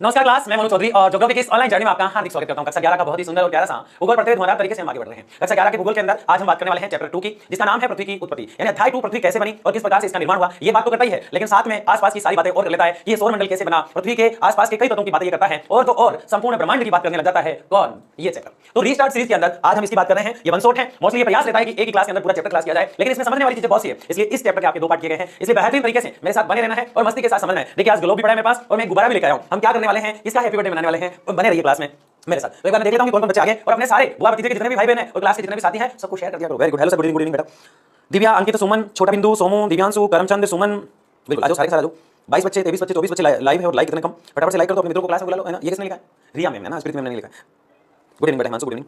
नमस्कार क्लास, मैं मनोज चौधरी और ज्योग्राफी की इस ऑनलाइन जर्नी में आपका हार्दिक स्वागत करता हूं। कक्षा 11 का बहुत ही सुंदर और प्यारा सा भूगोल पढ़ते हुए धुआंधार तरीके से हम आगे बढ़ रहे हैं। कक्षा 11 के भूगोल के अंदर आज हम बात करने वाले हैं चैप्टर 2 की, जिसका नाम है पृथ्वी की उत्पत्ति, यानी अध्याय 2 पृथ्वी कैसे बनी और किस प्रकार से इसका निर्माण हुआ। ये बात तो करता ही है, लेकिन साथ में आसपास की सारी बातें और कर लेता है कि ये सौरमंडल कैसे बना, पृथ्वी के आसपास के कई तत्वों की बातें ये करता है और तो और संपूर्ण ब्रह्मांड की बात करने लग जाता है। कौन? ये चैप्टर। तो रीस्टार्ट सीरीज के अंदर आज हम इसकी बात कर रहे हैं। ये वन शॉट है, मोस्टली ये प्रयास रहता है कि एक ही क्लास के अंदर पूरा चैप्टर क्लास किया जाए, लेकिन इसमें समझने वाली चीजें बहुत सी है, इसलिए इस चैप्टर के आपके दो पार्ट किए गए हैं। इसलिए बेहतरीन तरीके से मेरे साथ बने रहना है और मस्ती के साथ समझना है। देखिए आज ग्लोब भी पड़ा है मेरे पास और मैं गुब्बारा भी लेकर आया हूं। हम क्या करने वाले हैं, इसका हैप्पी बर्थडे मनाने वाले हैं और बने रहिए क्लास में मेरे साथ। तो एक बार मैं देख लेता हूं कि कौन-कौन बच्चे आ गए और अपने सारे बुआ भतीजे के जितने भी भाई बहन हैं और क्लास के जितने भी साथी हैं सबको शेयर कर दिया करो। Very good. Hello sir, good evening बेटा। दिव्या, अंकित, सुमन, छोटा बिंदु, सोमू, दिव्यांशु, करमचंद, सुमन, बिल्कुल आ जाओ सारे आ जाओ। 22 बच्चे, 23 बच्चे, 24 बच्चे लाइव है और लाइक कितने कम, फटाफट से लाइक कर दो, अपने मित्रों को क्लास में बुला लो, है ना। ये किसने लिखा है? रिया मैम है ना, स्मृति मैम ने लिखा है। गुड इवनिंग बेटा हिमांशु, गुड इवनिंग।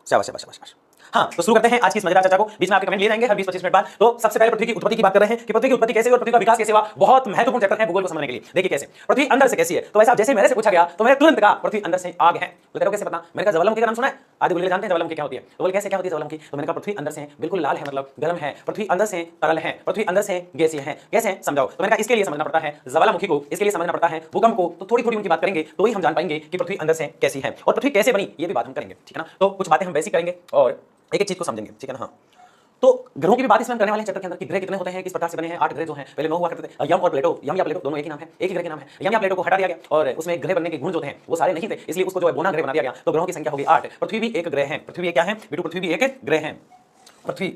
शाबाश शाबाश शाबाश। हाँ, तो शुरू करते हैं आज की इस मजेदार चर्चा को। बीच में आपके कमेंट लिए जाएंगे हर 20-25 मिनट बाद। तो सबसे पहले पृथ्वी की उत्पत्ति की बात कर रहे हैं कि पृथ्वी की उत्पत्ति कैसे और पृथ्वी का विकास कैसे हुआ। बहुत महत्वपूर्ण चैप्टर है भूगोल को समझने के लिए। देखिए कैसे पृथ्वी अंदर से कैसी है। तो वैसा जैसे मेरे से पूछा गया तो मैंने तुरंत कहा पृथ्वी अंदर से आग है। तो तेरे को कैसे पता? मैंने कहा ज्वालामुखी का नाम सुना है? आदि बोले जानते हैं ज्वालामुखी क्या होती है? तो बोले कैसे क्या होती है ज्वालामुखी? तो मैंने कहा पृथ्वी अंदर से बिल्कुल लाल है, मतलब गर्म है। पृथ्वी अंदर से तरल है, पृथ्वी अंदर से गैसीय है। कैसे समझाओ? तो मैंने कहा इसके लिए समझना पड़ता है ज्वालामुखी को, इसके लिए समझना पड़ता है भूकंप को। तो थोड़ी थोड़ी उनकी बात करेंगे तो ही हम जान पाएंगे कि पृथ्वी अंदर से कैसी है और पृथ्वी कैसे बनी, ये भी बात हम करेंगे, ठीक है ना। तो कुछ बातें हम बेसिक करेंगे और एक एक चीज को समझेंगे, ठीक है ना। हाँ, तो ग्रहों की भी बात इसमें हम करने वाले हैं चैप्टर के अंदर कि ग्रह कितने होते हैं, किस प्रकार से बने हैं। 8 ग्रह जो हैं, पहले 9 हुआ करते थे। यम और प्लेटो, यम या प्लेटो दोनों एक ही नाम है, एक ही ग्रह के नाम है। यम या प्लेटो को हटा दिया गया और उसमें ग्रह बनने के गुण जो थे वो सारे नहीं थे, इसलिए उसको जो है बोना ग्रह बना दिया गया। तो ग्रहों की संख्या होगी 8। पृथ्वी भी एक ग्रह है। पृथ्वी क्या है बेटू? पृथ्वी भी एक ग्रह है। पृथ्वी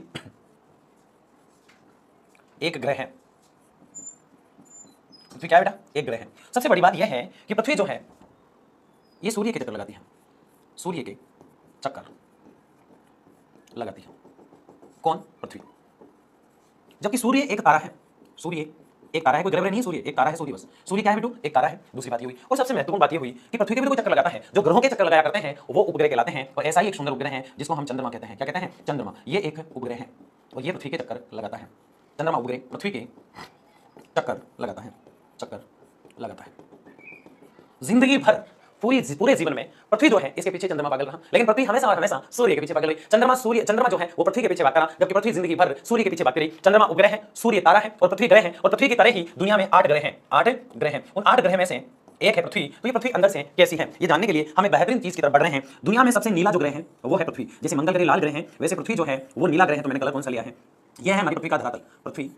एक ग्रह है। पृथ्वी क्या है बेटा? एक ग्रह है। सबसे बड़ी बात यह है कि पृथ्वी जो है ये सूर्य के चक्कर लगाती है, सूर्य के चक्कर लगाती है। कौन? पृथ्वी। जबकि सूर्य एक तारा है। सूर्य एक तारा है, कोई ग्रह नहीं है, सूर्य एक तारा है। सूर्य बस। सूर्य क्या है बेटू? एक तारा है। दूसरी बात ये हुई और सबसे महत्वपूर्ण बात ये हुई कि पृथ्वी के भी कोई चक्कर लगाता है। जो ग्रहों के चक्कर लगाया करते हैं वो उपग्रह कहलाते हैं और ऐसा ही एक सुंदर उपग्रह है जिसको हम चंद्रमा कहते हैं। क्या कहते हैं? चंद्रमा। ये एक उपग्रह है और ये पृथ्वी के चक्कर लगाता है। चंद्रमा उपग्रह पृथ्वी के चक्कर लगाता है, चक्कर लगाता है। जिंदगी भर पूरे जीवन में पृथ्वी जो है इसके पीछे चंद्रमा पागल रहा, लेकिन पृथ्वी हमेशा और हमेशा सूर्य के पीछे पागल रही। चंद्रमा जो है वो पृथ्वी के पीछे भागता रहा, जबकि पृथ्वी जिंदगी भर सूर्य के पीछे भागती रही। चंद्रमा उपग्रह है, सूर्य तारा है और पृथ्वी ग्रह है और पृथ्वी की तरह ही दुनिया में 8 ग्रह हैं। 8 ग्रह हैं। उन 8 ग्रह में से एक है पृथ्वी। तो ये पृथ्वी अंदर से कैसी है ये जानने के लिए हम एक बेहतरीन चीज की तरफ बढ़ रहे हैं। दुनिया में सबसे नीला जो ग्रह है वो है पृथ्वी। जैसे मंगल ग्रह लाल ग्रह है, वैसे पृथ्वी जो है वो नीला ग्रह है। तो मैंने कलर कौन सा लिया है? यह है हमारी पृथ्वी का धरातल। पृथ्वी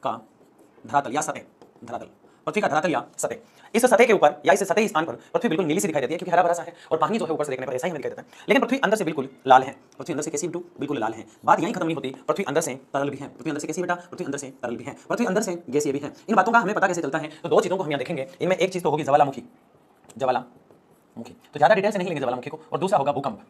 का धरातल या सतह, धरातल, पृथ्वी का धरातल या सतह। इस सतह के ऊपर या इस सतही स्थान पर पृथ्वी बिल्कुल नीली सी दिखाई देती है क्योंकि हरा भरा सा है और पानी जो है ऊपर से देखने पर ऐसा ही दिखाई देता है, लेकिन पृथ्वी अंदर से बिल्कुल लाल है। पृथ्वी अंदर से कैसी बेटू? बिल्कुल लाल है। बात यहीं खत्म नहीं होती, पृथ्वी अंदर से तरल भी है। पृथ्वी अंदर से कैसी बेटा? पृथ्वी अंदर से तरल भी है। पृथ्वी अंदर से गैसीय भी है। इन बातों का हमें पता कैसे चलता है? तो दो चीजों को हम यहाँ देखेंगे। इनमें एक चीज तो होगी ज्वालामुखी, ज्वालामुखी तो ज्यादा डिटेल से नहीं लेंगे ज्वालामुखी को, और दूसरा होगा भूकंप।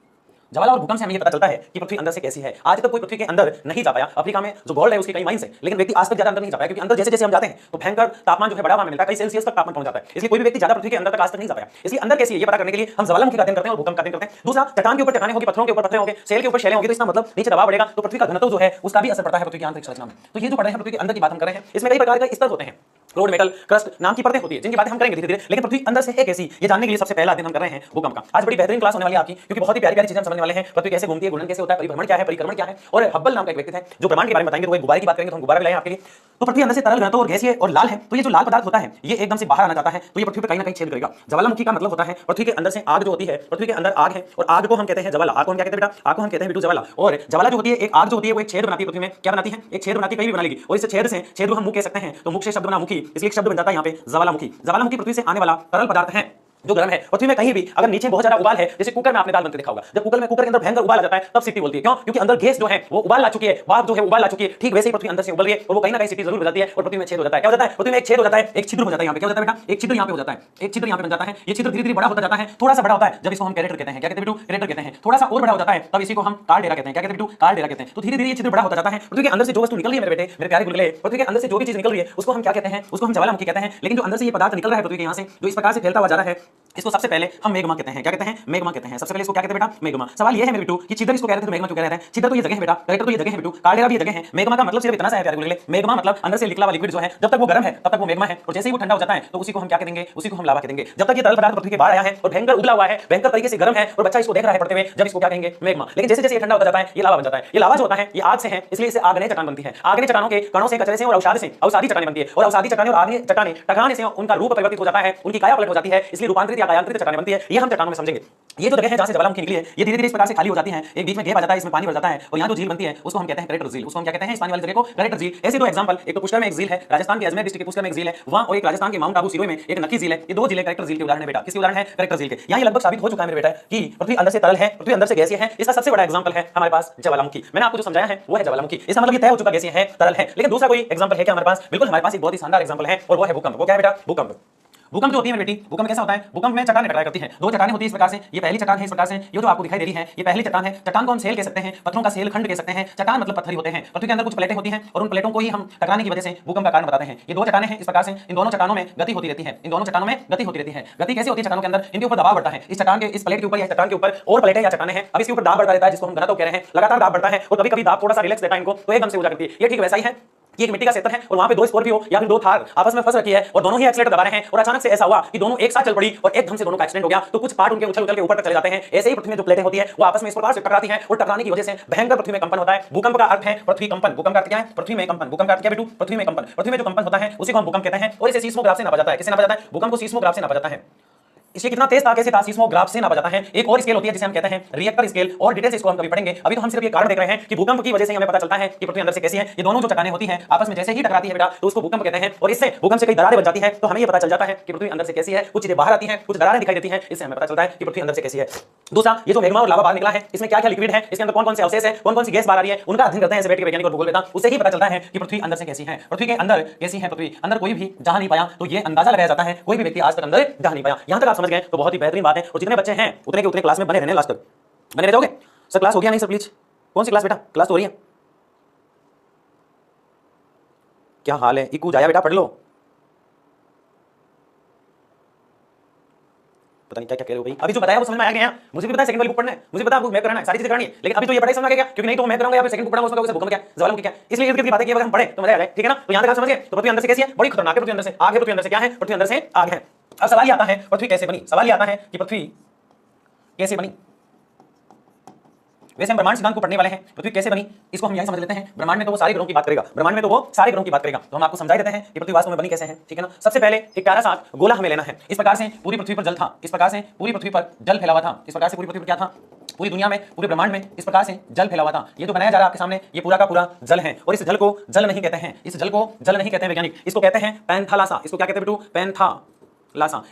ज्वाला और भूकंप से हमें ये पता चलता है कि पृथ्वी अंदर से कैसी है। आज तक कोई पृथ्वी के अंदर नहीं जा पाया। अफ्रीका में जो गोल्ड है उसकी कई माइंस है, लेकिन व्यक्ति आज तक ज्यादा अंदर नहीं जा पाया क्योंकि अंदर जैसे जैसे हम जाते हैं तो भयंकर तापमान जो है बढ़ा हुआ मिलता है, कई सेल्सियस तक तापमान पहुंच जाता है। इसलिए कोई भी व्यक्ति ज्यादा पृथ्वी के अंदर तक आज तक नहीं जा पाया। इसलिए अंदर कैसी है ये पता करने के लिए हम ज्वालामुखी का अध्ययन करते हैं और भूकंप का अध्ययन करते हैं। दूसरा, चट्टान के ऊपर चट्टानें होगी, पत्थरों के ऊपर पत्थर होंगे, सेल के ऊपर शैलें होंगी, तो इसका मतलब नीचे दबाव बढ़ेगा तो पृथ्वी का घनत्व जो है उसका भी असर पड़ता है पृथ्वी की आंतरिक संरचना में। तो ये जो पढ़ रहे हैं पृथ्वी के अंदर की बात हम कर रहे हैं। इसमें कई प्रकार के स्तर होते हैं, रोड, मेटल, क्रस्ट नाम की परतें होती है जिनकी बातें हम करेंगे धीरे धीरे, लेकिन पृथ्वी अंदर से है कैसी ये जानने के लिए सबसे पहला अध्ययन हम कर रहे हैं भूकंप का। आज बड़ी बेहतरीन क्लास होने वाली है आपकी क्योंकि बहुत ही प्यारी प्यारी चीजें हम समझने वाले हैं। पृथ्वी कैसे घूमती है, घूर्णन कैसे होता है, परिभ्रमण क्या है, परिक्रमण क्या है। और हब्बल नाम का एक व्यक्ति है जो ब्रह्मांड के बारे में बताएंगे, तो वो गुब्बारे की बात करेंगे तो हम गुब्बारे लाए आपके लिए। तो पृथ्वी अंदर से तरल घनत्व और गैसीय और लाल है, तो ये जो लाल पदार्थ होता है ये एकदम से बाहर आना चाहता है तो ये पृथ्वी पर कहीं ना कहीं छेद करेगा। ज्वालामुखी का मतलब होता है पृथ्वी के अंदर से आग जो होती है, पृथ्वी के अंदर आग है और आग को हम कहते हैं ज्वाला। आग को हम क्या कहते हैं बेटा? आग को हम कहते हैं बेटू ज्वाला। और ज्वाला जो होती है, एक आग जो होती है वो एक छेद बनाती है पृथ्वी में। क्या बनाती है? एक छेद बनाती है, कहीं भी बना लेगी। और इस छेद से, छेद को हम मुख कह सकते हैं तो मुख से शब्द बना मुखी, इसलिए एक शब्द बन जाता है यहाँ पे ज्वालामुखी। ज्वालामुखी पृथ्वी से आने वाला तरल पदार्थ है जो गर्म है। पृथ्वी में कहीं भी अगर नीचे बहुत ज्यादा उबाल है, जैसे कुकर में आपने दाल बनते देखा होगा, जब कुकर के अंदर भयंकर उबाल आ जाता है तब सिटी बोलती है। क्यों? क्योंकि अंदर गैस जो है वो उबाल ला चुकी है, भाप जो है उबाल ला चुकी है। ठीक वैसे ही पृथ्वी अंदर से उबल रही है और वो कहीं ना कहीं सिटी जरूर हो जाती है और पृथ्वी में छेद हो जाता है। क्या हो जाता है? पृथ्वी में एक छेद हो जाता है, एक छिद्र हो जाता है। यहाँ पे क्या होता है बेटा? एक छिद्र यहाँ पे हो जाता है, एक छिद्र यहाँ पे बन जाता है। ये छिद्र धीरे धीरे बड़ा होता जाता है, थोड़ा सा बड़ा होता है जब इसको हम कैरेटर कहते हैं। क्या कहते हैं बेटू? कैरेटर कहते हैं। थोड़ा सा और बड़ा हो जाता है तब इसी को हम काल डेरा कहते हैं। क्या कहते हैं बेटू? काल डेरा कहते हैं। तो धीरे धीरे ये छिद्र बड़ा होता जाता है। पृथ्वी के अंदर से जो वस्तु निकल रही है मेरे बेटे, मेरे प्यारे गुलगुले, पृथ्वी के अंदर से जो भी चीज निकल रही है उसको हम क्या कहते हैं? उसको हम ज्वालामुखी कहते हैं। लेकिन जो अंदर से ये पदार्थ निकल रहा है पृथ्वी के यहाँ से, जो इस प्रकार से फैलता हुआ जा रहा है, इसको सबसे पहले हम मेगमा कहते हैं। क्या कहते हैं? मेगमा कहते हैं। सबसे पहले इसको क्या कहते हैं बेटा? मेगमा। सवाल ये है मेरे बेटू कि छिद्र इसको कह रहे थे तो मेगमा क्यों कह रहे थे? छिद्र तो ये जगह है बेटा, कलेक्टर तो ये जगह है बेटू, कार्डेरा भी ये जगह है। मेगमा का मतलब सिर्फ इतना सा है प्यारे गुलगुले, मेगमा मतलब अंदर से निकला हुआ लिक्विड जो है जब तक वो गर्म है तब तक वो मेगमा है, और जैसे ही वो ठंडा हो जाता है तो उसी को हम क्या कह देंगे? उसी को हम लावा कह देंगे। जब तक ये तरल पदार्थ पृथ्वी के बाहर आया है और भयंकर उबला हुआ है, भयंकर तरीके से गर्म है और बच्चा इसको देख रहा है पड़ते हुए, जब इसको क्या कहेंगे? मेगमा। लेकिन जैसे जैसे ये ठंडा होता जाता है ये लावा बन जाता है। ये लावा जो होता है ये आग से है, इसलिए इसे आग्नेय चट्टान बनती है। आग्नेय चट्टानों के कणों से, कचरे से और अवसादी चट्टानें बनती है, और अवसादी चट्टानें और आग्नेय चट्टानें टकराने से उनका रूप परिवर्तित हो जाता है, उनकी काया पलट हो जाती है, इसलिए रूपांतरित या कायांतरित चट्टानें बनती है। ये हम चट्टानों में समझेंगे। ये जो जगह है जहां से ज्वालामुखी निकली है ये धीरे धीरे इस प्रकार से खाली हो जाती है, एक बीच में गैप आ जाता है, इसमें पानी भर जाता है, और यहाँ जो झील बनती है उसको हम कहते हैं कलेक्टर झील। उसको हम क्या कहते हैं? इस पानी वाली जगह को कलेक्टर झील। ऐसे दो एग्जांपल, एक तो पुष्कर में एक झील है, राजस्थान के अजमेर डिस्ट्रिक्ट के पुष्कर में एक झील है वहां, और एक राजस्थान के माउंट आबू सिरोही में एक नक्की झील है। ये दो झीलें कलेक्टर झील के उदाहरण है बेटा। किसके उदाहरण है? कलेक्टर झील के। यहाँ ये लगभग साबित हो चुका है मेरे बेटा कि पृथ्वी अंदर से तरल है, पृथ्वी अंदर से गैसीय है। इसका सबसे बड़ा एग्जांपल है हमारे पास ज्वालामुखी। मैंने आपको जो समझाया है वो है ज्वालामुखी। इसका मतलब ये तय हो चुका गैसीय है, तरल है। लेकिन दूसरा कोई एग्जांपल है क्या हमारे पास? बिल्कुल, हमारे पास एक बहुत ही शानदार एग्जांपल है और वो है भूकंप। वो क्या है बेटा? भूकंप। भूकंप जो होती है मेरी बेटी, भूकंप कैसा होता है? भूकंप में चट्टानें टकराया करती हैं। दो चट्टानें होती है इस प्रकार से, ये पहली चट्टान है इस प्रकार से, ये जो आपको दिखाई दे रही है ये पहली चट्टान है। चट्टान को हम सेल कह सकते हैं, पत्थरों का सेल खंड कह सकते हैं। चट्टान मतलब पत्थर ही होते हैं। पृथ्वी के अंदर कुछ प्लेटें होती हैं और उन प्लेटों को ही हम टकराने की वजह से भूकंप का कारण बताते हैं। ये दो चट्टानें हैं इस प्रकार से, इन दोनों चट्टानों में गति होती रहती है, इन दोनों चट्टानों में गति होती रहती है। गति कैसे होती है? चट्टानों के अंदर इनके ऊपर दबाव बढ़ता है, इस चट्टान के, इस प्लेट के ऊपर या चट्टान के ऊपर और प्लेटें या चट्टानें हैं, अब इसके ऊपर दाब बढ़ता रहता है जिसको हम घनत्व कह रहे हैं। लगातार दाब बढ़ता है और कभी कभी दाब थोड़ा सा रिलैक्स देता है इनको तो एकदम से ऊर्जा करती है। ये ठीक वैसा ही है कि एक मिट्टी का क्षेत्र है और वहां पे दो स्कॉर्पियो या फिर दो थार आपस में फंस रखी है और दोनों ही एक्सीलरेटर दबा रहे हैं, और अचानक से ऐसा हुआ कि दोनों एक साथ चल पड़ी और एकदम से दोनों का एक्सीडेंट हो गया, तो कुछ पार्ट उनके उछल उछल के ऊपर तक चले जाते हैं। ऐसे ही पृथ्वी में जो प्लेटें होती है वो आपस में इस प्रकार से टकराती हैं और टकराने की वजह से भयंकर पृथ्वी में कंपन होता है। भूकंप का अर्थ है पृथ्वी कंपन। भूकंप का अर्थ क्या है? पृथ्वी में कंपन। भूकंप का अर्थ क्या बेटू? पृथ्वी में कंपन। पृथ्वी में जो कंपन होता है उसी को हम भूकंप कहते हैं, और इसे सीस्मोग्राफ से नापा जाता है। किससे नापा जाता है? भूकंप को सीस्मोग्राफ से नापा जाता है। इसलिए कितना तेज था, कैसे था? सीस्मोग्राफ से नापा जाता है। एक और स्केल होती है जिसे हम कहते हैं रिएक्टर स्केल, और डिटेल्स इसको हम कभी पढ़ेंगे। अभी तो हम सिर्फ ये कारण देख रहे हैं कि भूकंप की वजह से हमें पता चलता है कि पृथ्वी अंदर से कैसी है। ये दोनों जो चट्टानें होती हैं आपस में जैसे ही टकराती है बेटा तो उसको भूकंप कहते हैं, और इससे भूकंप से कई दरारें बन जाती है, तो हमें ये पता चल जाता है कि पृथ्वी अंदर से कैसी है। कुछ चीजें बाहर आती हैं, कुछ दरारें दिखाई देती हैं, इससे हमें पता चलता है कि पृथ्वी अंदर से कैसी है। दूसरा, ये जो मैग्मा और लावा बाहर निकला है इसमें क्या क्या लिक्विड है, इसके अंदर कौन कौन से अवशेष है, कौन कौन सी गैस बाहर आ रही है, उनका अध्ययन करते हैं बैठ के वैज्ञानिक और भूगोलवेत्ता। उससे ही पता चलता है कि पृथ्वी अंदर से कैसी है। पृथ्वी के अंदर कैसी है पृथ्वी, अंदर कोई भी जा नहीं पाया, तो ये अंदाजा लगाया जाता है कोई भी व्यक्ति आज तक अंदर जा नहीं पाया। यहां तक आप समझ गए तो बहुत ही बेहतरीन बात है, और जितने बच्चे हैं उतने के उतने क्लास में बने रहने लास्ट तक बने रह जाओगे। सर क्लास हो गया नहीं सर? प्लीज कौन सी क्लास बेटा? क्लास तो हो रही है। क्या हाल है? इकू जाया बेटा, पढ़ लो। पता नहीं क्या क्या कह रहे हो भाई। अभी जो बताया वो समझ में आ गया? मुझे भी पता है सेकंड वाली बुक पढ़ना है, मुझे पता है आपको मैथ कराना है, सारी चीजें करनी है, लेकिन अभी तो ये पढ़ाई समझ में आ गया, क्योंकि नहीं तो मैथ कराऊंगा या फिर सेकंड बुक पढ़ाऊंगा उसमें भूकंप क्या, ज्वालामुखी क्या, इसलिए इर्द गिर्द की बातें की अगर हम पढ़े तो मजा आ जाए। ठीक है ना? तो यहां तक आप समझ गए। तो पृथ्वी अंदर से कैसी है? बड़ी खतरनाक है। पृथ्वी अंदर से आग है, पृथ्वी अंदर से क्या है? पृथ्वी अंदर से आग है। अब सवाल ये आता है पृथ्वी कैसे बनी? सवाल ये आता है कि पृथ्वी कैसे बनी। वैसे हम ब्रह्मांड सिद्धांत को पढ़ने वाले हैं, पृथ्वी कैसे बनी इसको हम यही समझ लेते हैं। ब्रह्मांड में तो वो सारे ग्रहों की बात करेगा, ब्रह्मांड में तो वो सारे ग्रहों की बात करेगा, तो हम आपको समझा देते हैं कि पृथ्वी वास्तव में बनी कैसे है। ठीक है ना? सबसे पहले एक प्यारा सा गोला हमें लेना है। इस प्रकार से पूरी पृथ्वी पर जल था, इस प्रकार से पूरी पृथ्वी पर जल फैला हुआ था, इस प्रकार से पूरी पृथ्वी पर क्या था? पूरी दुनिया में, पूरे ब्रह्मांड में इस प्रकार से जल फैला हुआ था। ये जो बनाया जा रहा है आपके सामने ये पूरा का पूरा जल है, और इस जल को जल नहीं कहते हैं, इस जल को जल नहीं कहते हैं वैज्ञानिक, इसको कहते हैं पैंथालासा। इसको क्या कहते हैं बेटू? पैंथालासा।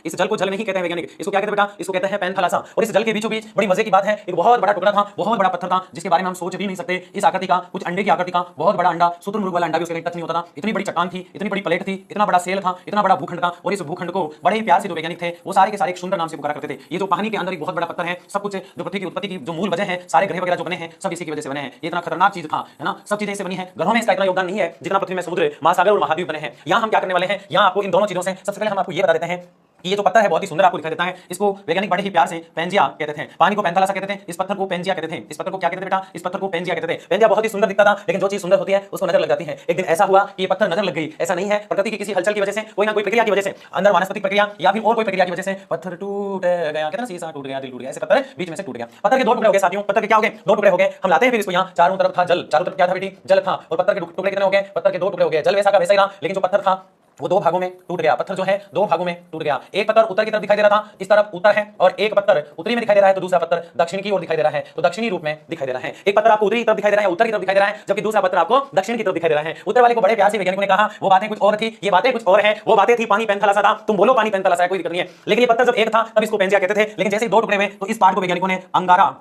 इस जल को जल नहीं कहते हैं वैज्ञानिक, इसको क्या कहते हैं बेटा? इसको कहते हैं पैंथालासा। और इस जल के बीचों बीच बड़ी मजे की बात है, एक बहुत बड़ा टुकड़ा था, बहुत बड़ा पत्थर था, जिसके बारे में हम सोच भी नहीं सकते। इस आकृति का, कुछ अंडे की आकृति का बहुत बड़ा अंडा, शुतुरमुर्ग वाला अंडा भी उसके टच नहीं होता था। इतनी बड़ी चट्टान थी, इतनी बड़ी प्लेट थी, इतना बड़ा सेल था, इतना बड़ा भूखंड था, और इस भूखंड को बड़े ही प्यार से जो वैज्ञानिक थे वो सारे के सारे एक सुंदर नाम से पुकारा करते थे। ये जो पानी के अंदर एक बहुत बड़ा पत्थर है, सब कुछ जो पृथ्वी की उत्पत्ति की जो मूल वजह है, सारे ग्रह वगैरह जो बने हैं सब इसी की वजह से बने हैं। ये इतना खतरनाक चीज था, है ना? सब चीजें इससे बनी है। ग्रहों में इसका इतना योगदान नहीं है जितना पृथ्वी में समुद्र, महासागर और महाद्वीप बने हैं। यहाँ हम क्या करने वाले हैं? यहाँ आपको इन दोनों चीजों से सबसे पहले हम आपको ये बता देते हैं कि ये जो पत्थर है बहुत ही सुंदर आपको दिखाई देता है। इसको वैज्ञानिक बड़े ही प्यार से पेंजिया कहते थे। पानी को पैंथालासा कहते थे, इस पत्थर को पेंजिया कहते थे। इस पत्थर को क्या कहते थे बेटा? इस पत्थर को पेंजिया कहते थे। पेंजिया बहुत ही सुंदर दिखता था, लेकिन जो चीज सुंदर होती है उसको नजर लग जाती है। एक दिन ऐसा हुआ कि ये पत्थर नजर लग गई। ऐसा नहीं है, प्रकृति की किसी हलचल की वजह से, कोई ना कोई प्रक्रिया की वजह से, अंदर वानस्पतिक प्रक्रिया या फिर और कोई प्रक्रिया की वजह से पत्थर टूट गया। कितना शीशा टूट गया, दिल टूट गया, ऐसे पत्थर बीच में से टूट गया। पत्थर के दो टुकड़े हो गए साथियों। पत्थर के क्या हो गए? दो टुकड़े हो गए। हम लाते हैं फिर इसको यहाँ, चारों तरफ था जल, चारों तरफ क्या था बेटी? जल था। और पत्थर के टुकड़े कितने हो गए? पत्थर के दो टुकड़े हो गए। जल वैसा का वैसा ही रहा, लेकिन जो पत्थर था वो दो भागों में टूट गया। पत्थर जो है दो भागों में टूट गया। एक पत्थर उत्तर की तरफ दिखाई दे रहा था, इस तरफ उत्तर है, और एक पत्थर उत्तरी में दिखाई दे रहा है, तो दूसरा पत्थर दक्षिण की ओर दिखाई दे रहा है, तो दक्षिणी रूप में दिखाई दे रहा है। एक पत्थर आपको उत्तरी की तरफ दिखाई दे रहा है, उत्तर की तरफ दिखाई दे रहा है, जबकि दूसरा पत्थर आपको दक्षिण की तरफ दिखाई दे रहा है। उत्तर वाले को बड़े प्यार से वैज्ञानिकों ने कहा वो बातें कुछ और थी, ये बातें कुछ और है। वो बातें थी पानी पैंथालासा था, तुम बोलो पानी पैंथालासा है, कोई दिक्कत नहीं है। लेकिन ये पत्थर जब एक था तब इसको पेंजिया कहते थे, लेकिन जैसे दो टुकड़े में तो इस पार्ट को वैज्ञानिकों ने अंगारा,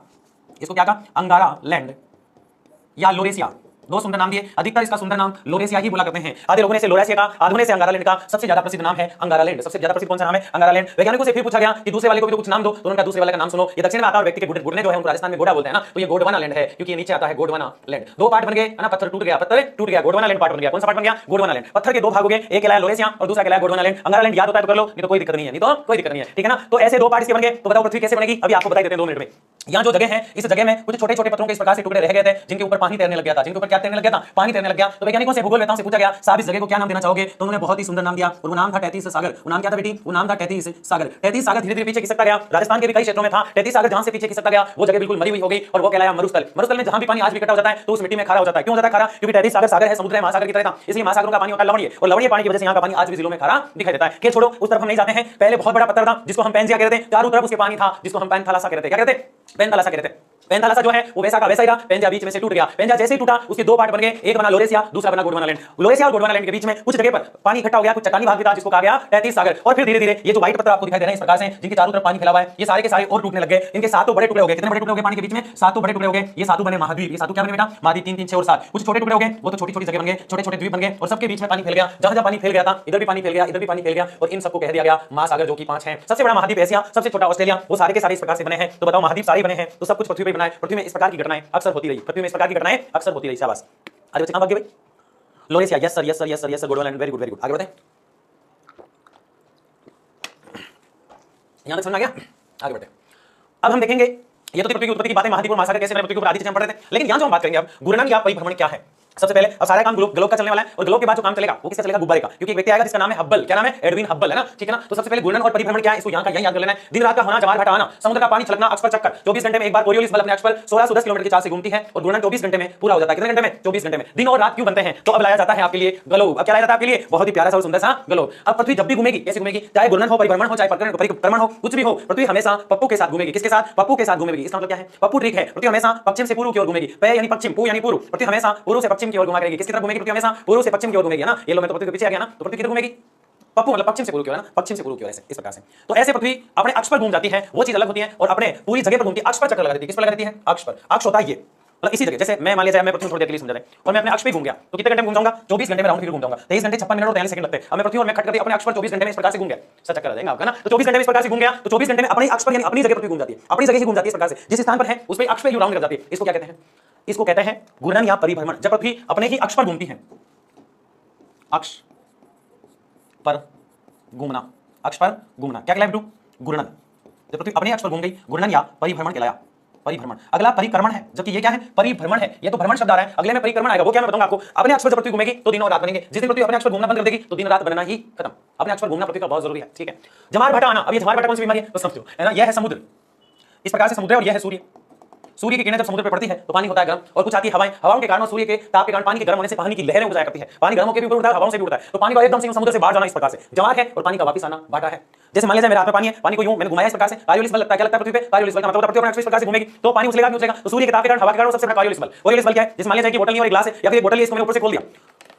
इसको क्या कहा? अंगारा लैंड या लोरेसिया, दो सुंदर नाम दिए, अधिकतर इसका सुंदर नाम लोरेसिया ही बोला करते हैं। आधे लोगों ने इसे लोरेसिया का, आधों ने से अंगारालैंड का। सबसे ज्यादा प्रसिद्ध नाम है अंगारालैंड। सबसे ज्यादा प्रसिद्ध कौन सा नाम है? अंगारालैंड। वैज्ञानिकों से फिर पूछा गया कि दूसरे वाले को भी तो कुछ नाम दो, तो उनका दूसरे वाले का नाम सुनो। ये दक्षिण में आता है और व्यक्ति के घुटने जो है उनको राजस्थान में गोडा बोलते हैं ना, तो ये गोंडवाना लैंड है, क्योंकि ये नीचे आता है गोंडवाना लैंड। दो पार्ट बन गए ना, पत्थर टूट गया, पत्थर टूट गया, गोंडवाना लैंड पार्ट बन गया। कौन सा पार्ट बन गया? गोंडवाना लैंड। पत्थर के दो भाग हो गए, एक कहलाया लोरेसिया और दूसरा कहलाया गोंडवाना लैंड। अंगारालैंड याद होता है तो कर लो, नहीं तो कोई दिक्कत नहीं है, नहीं तो कोई दिक्कत नहीं है, ठीक है ना। तो ऐसे दो पार्ट इसके बन गए। तो बताओ पृथ्वी कैसे बनेगी? अभी आपको बता देते हैं 2 मिनट में। यहाँ जो जगह है, इस जगह में कुछ छोटे छोटे पत्थरों के इस प्रकार से टुकड़े रह गए थे, जिनके ऊपर पानी तैरने लग गया था। जिनके ऊपर क्या तैरने लग गया था? पानी तैरने लग गया। तो वैज्ञानिकों से, भूगोलवेत्ताओं से पूछा गया, साहब इस जगह को क्या नाम देना चाहोगे? तो उन्होंने बहुत ही सुंदर नाम दिया और वो नाम था तैतीस सागर। वो नाम क्या था बेटी? वो नाम था तैतीस सागर। तैतीस सागर धीरे धीरे पीछे खिसकता गया। राजस्थान के भी कई क्षेत्रों में था तैतीस सागर, जहां से पीछे खिसकता गया वो जगह बिल्कुल मरी हुई हो गई और वो कहलाया मरुस्थल। मरुस्थल में जहां भी पानी आज भी इकट्ठा हो जाता है तो उस मिट्टी में खारा हो जाता है। क्यों हो जाता है खारा? क्योंकि तैतीस सागर सागर है, समुद्र है, महासागर की तरह था, इसलिए महासागरों का पानी होता है लवणीय, और लवणीय पानी की वजह से यहाँ का पानी आज भी जिलों में खारा दिखाई देता है। छोड़ो, उस तरफ हम नहीं जाते हैं। पहले बहुत बड़ा पत्थर था जिसको हम पैंजिया कहते थे, चारों तरफ उसके पानी था जिसको हम पैंथालासा कहते थे। क्या कहते थे? पैंथालासा कहते थे। पैंथालासा जो है वो वैसा का वैसा ही रहा। पैंजिया बीच में से टूट गया। पैंजिया जैसे ही टूटा उसके दो पार्ट बन गए, एक बना लोरेसिया, दूसरा बना गोंडवाना लैंड। लोरेसिया और गोंडवाना लैंड के बीच में कुछ जगह पर पानी इकट्ठा हो गया, कुछ चट्टानी भाग भी था जिसको कहा गया तैतीस सागर। और फिर धीरे धीरे ये जो व्हाइट पत्थर आपको दिखाई दे रहे हैं इस प्रकार से, जिनके चारों तरफ पानी फैला हुआ है, ये सारे के सारे और टूटने लग गए। इनके सातों बड़े टुकड़े हो गए। कितने बड़े टुकड़े हो गए पानी के बीच में? सातों बड़े टुकड़े हो गए। ये सातों बने महाद्वीप। ये सातों क्या बने बेटा? महाद्वीप। 3 3 6 और 7। कुछ छोटे टुकड़े हो गए, वो तो छोटी छोटी जगह बन गए, छोटे छोटे द्वीप बन गए और सबके बीच में पानी फैल गया। जहां जहां पानी फैल गया था इधर भी पानी फैल गया, इधर भी पानी फैल गया और इन सबको कह दिया गया महासागर, जो कि 5 हैं। सबसे बड़ा महाद्वीप एशिया, सबसे छोटा ऑस्ट्रेलिया, वो सारे के सारे इस प्रकार से बने हैं। तो बताओ महाद्वीप सारे बने हैं तो सब कुछ पृथ्वी पर बना है। पृथ्वी में इस प्रकार की घटनाएं अक्सर होती रही। पृथ्वी में इस प्रकार की घटनाएं अक्सर होती रही। शाबाश। आगे बच्चे, कहां भाग गए भाई? Laurasia, yes sir, yes sir, yes sir, yes sir, Gondwana land, very good, very good. आगे बढ़ते हैं। यहां तक समझ आ गया? आगे बढ़ते हैं। अब हम देखेंगे, ये तो पृथ्वी की उत्पत्ति की बातें, महाद्वीप और महासागर कैसे बने, पृथ्वी के ऊपर आदि चीजें हम पढ़ रहे थे। लेकिन यहां जो हम बात करेंगे अब, घूर्णन या परिभ्रमण क्या है। सबसे पहले अब सारा काम ग्लोब का चलने वाला है और ग्लोब के बाद जो काम चलेगा वो किसका चलेगा? गुब्बारे का। क्योंकि एक व्यक्ति आएगा जिसका नाम है हब्बल। क्या नाम है? एडविन हब्बल, है ना, ठीक है ना। तो सबसे पहले घूर्णन और परिभ्रमण क्या है, इसको यहां का यही याद कर लेना है। दिन रात का होना, जवार भाटा आना, समुद्र का पानी छलकना, अक्ष पर चक्कर। 24 घंटे में एक बार कोरियोलिस बल अपने अक्ष पर 1610 किलोमीटर की चाल से घूमती है और घूर्णन 24 घंटे में पूरा हो जाता है। कितने घंटे में? 24 घंटे में। दिन और रात क्यों बनते हैं? तो अब लाया जाता है आपके लिए ग्लोब। अब क्या लाया जाता है आपके लिए? बहुत ही प्यारा सा और सुंदर सा ग्लोब। अब पृथ्वी जब भी घूमेगी कैसे घूमेगी? चाहे घूर्णन हो, परिभ्रमण हो, चाहे परिक्रमण हो, कुछ भी हो, पृथ्वी हमेशा पप्पू के साथ घूमेगी। किसके साथ? पप्पू के साथ घूमेगी। इसका मतलब क्या है? पप्पू ट्रिक है। पृथ्वी हमेशा पश्चिम से पूर्व की ओर घूमेगी। पे यानी पश्चिम, पू यानी पूर्व। पृथ्वी हमेशा पूर्व से पश्चिम की ओर घुमा करेगी। किसकी तरफ घूमेगी? पृथ्वी हमेशा पूर्व से पश्चिम की ओर घूमेगी, है ना। ये लो मैं तो पृथ्वी के पीछे आ गया ना, तो पृथ्वी किधर घूमेगी? पप्पू मतलब पश्चिम से पूर्व की ओर, है ना, पश्चिम से पूर्व की ओर, ऐसे इस प्रकार से। तो ऐसे पृथ्वी अपने अक्ष पर घूम जाती है, वो चीज अलग होती है, और अपने पूरी जगह पर घूमती है, अक्ष पर चक्कर लगा देती है। किस पर लगा देती है? अक्ष पर। अक्ष होता है ये, मतलब इसी जगह। जैसे मैं मान लिया, मैं पृथ्वी थोड़ी देर के लिए समझा दें और मैं अपने अक्ष पे घूम गया तो कितने घंटे में घूम जाऊंगा? 24 घंटे में राउंड फिगर घूम जाऊंगा। 23 घंटे 56 मिनट और 43 सेकंड लगते हैं। अब मैं पृथ्वी और मैं खट करके अपने अक्ष पर 24 घंटे में इस प्रकार से घूम गया, सब चक्कर आ जाएगा आपका ना। तो 24 घंटे में इस प्रकार से घूम गया तो 24 घंटे में अपने अक्ष पर यानी अपनी जगह पृथ्वी घूम जाती है, अपनी जगह ही घूम जाती है इस प्रकार से। जिस स्थान पर है उस पर अक्ष पे जो राउंड लग जाती है, इसको क्या कहते हैं? इसको कहते हैं घूर्णन या परिभ्रमण। जब पृथ्वी अपने ही अक्ष पर घूमती है, अक्ष पर घूमना, अक्ष पर घूमना क्या कहलाया बेटू? घूर्णन। जब पृथ्वी अपने अक्ष पर घूम गई, घूर्णन या परिभ्रमण कहलाया। परिभ्रमण। अगला परिक्रमण है, जबकि ये क्या है? परिभ्रमण है। ये तो भ्रमण शब्द आ रहा है, अगले में परिक्रमण आएगा। वो क्या मैं बताऊंगा आपको। अपने अक्ष पर जब पृथ्वी घूमेगी तो दिन और रात बनेंगे। जिस दिन पृथ्वी अपने अक्ष पर घूमना बंद कर देगी तो दिन रात बनना ही खत्म। अपने अक्ष पर घूमना पृथ्वी का बहुत जरूरी है, ठीक है। जमार भाटा आना, अब ये जमार भाटा कौन सी बीमारी है तो समझो, है ना। यह है समुद्र, इस प्रकार से समुद्र है और यह है सूर्य। सूर्य की किरणें जब समुद्र पर पड़ती है तो पानी होता है गर्म, और कुछ आती है हवाएं। हवाओं के कारण और सूर्य के ताप के कारण पानी के गर्म होने से पानी की लहरें उड़ जाया करती है। पानी गर्म होकर भी ऊपर उड़ता है, हवाओं से भी उड़ता है। तो पानी को एकदम से समुद्र से बाहर जाना इस प्रकार से जमार है, और पानी का वापस आना भाटा है। जैसे मान लीजिए मेरे हाथ में पानी है, पानी को यूं मैंने घुमाया इस प्रकार से, कार्योलिस बल लगता है। क्या लगता है पृथ्वी पे? कार्योलिस बल का मतलब पृथ्वी अपने अक्ष पर इस प्रकार से घूमेगी तो पानी उछलेगा, क्यों उछलेगा? तो सूर्य के ताप के कारण, हवा के कारण, सबसे बड़ा कार्योलिस बल। कार्योलिस बल क्या है? जैसे मान लीजिए कि बोतल नहीं और एक ग्लास है, या फिर एक बोतल है, इसको मैंने ऊपर से खोल दिया,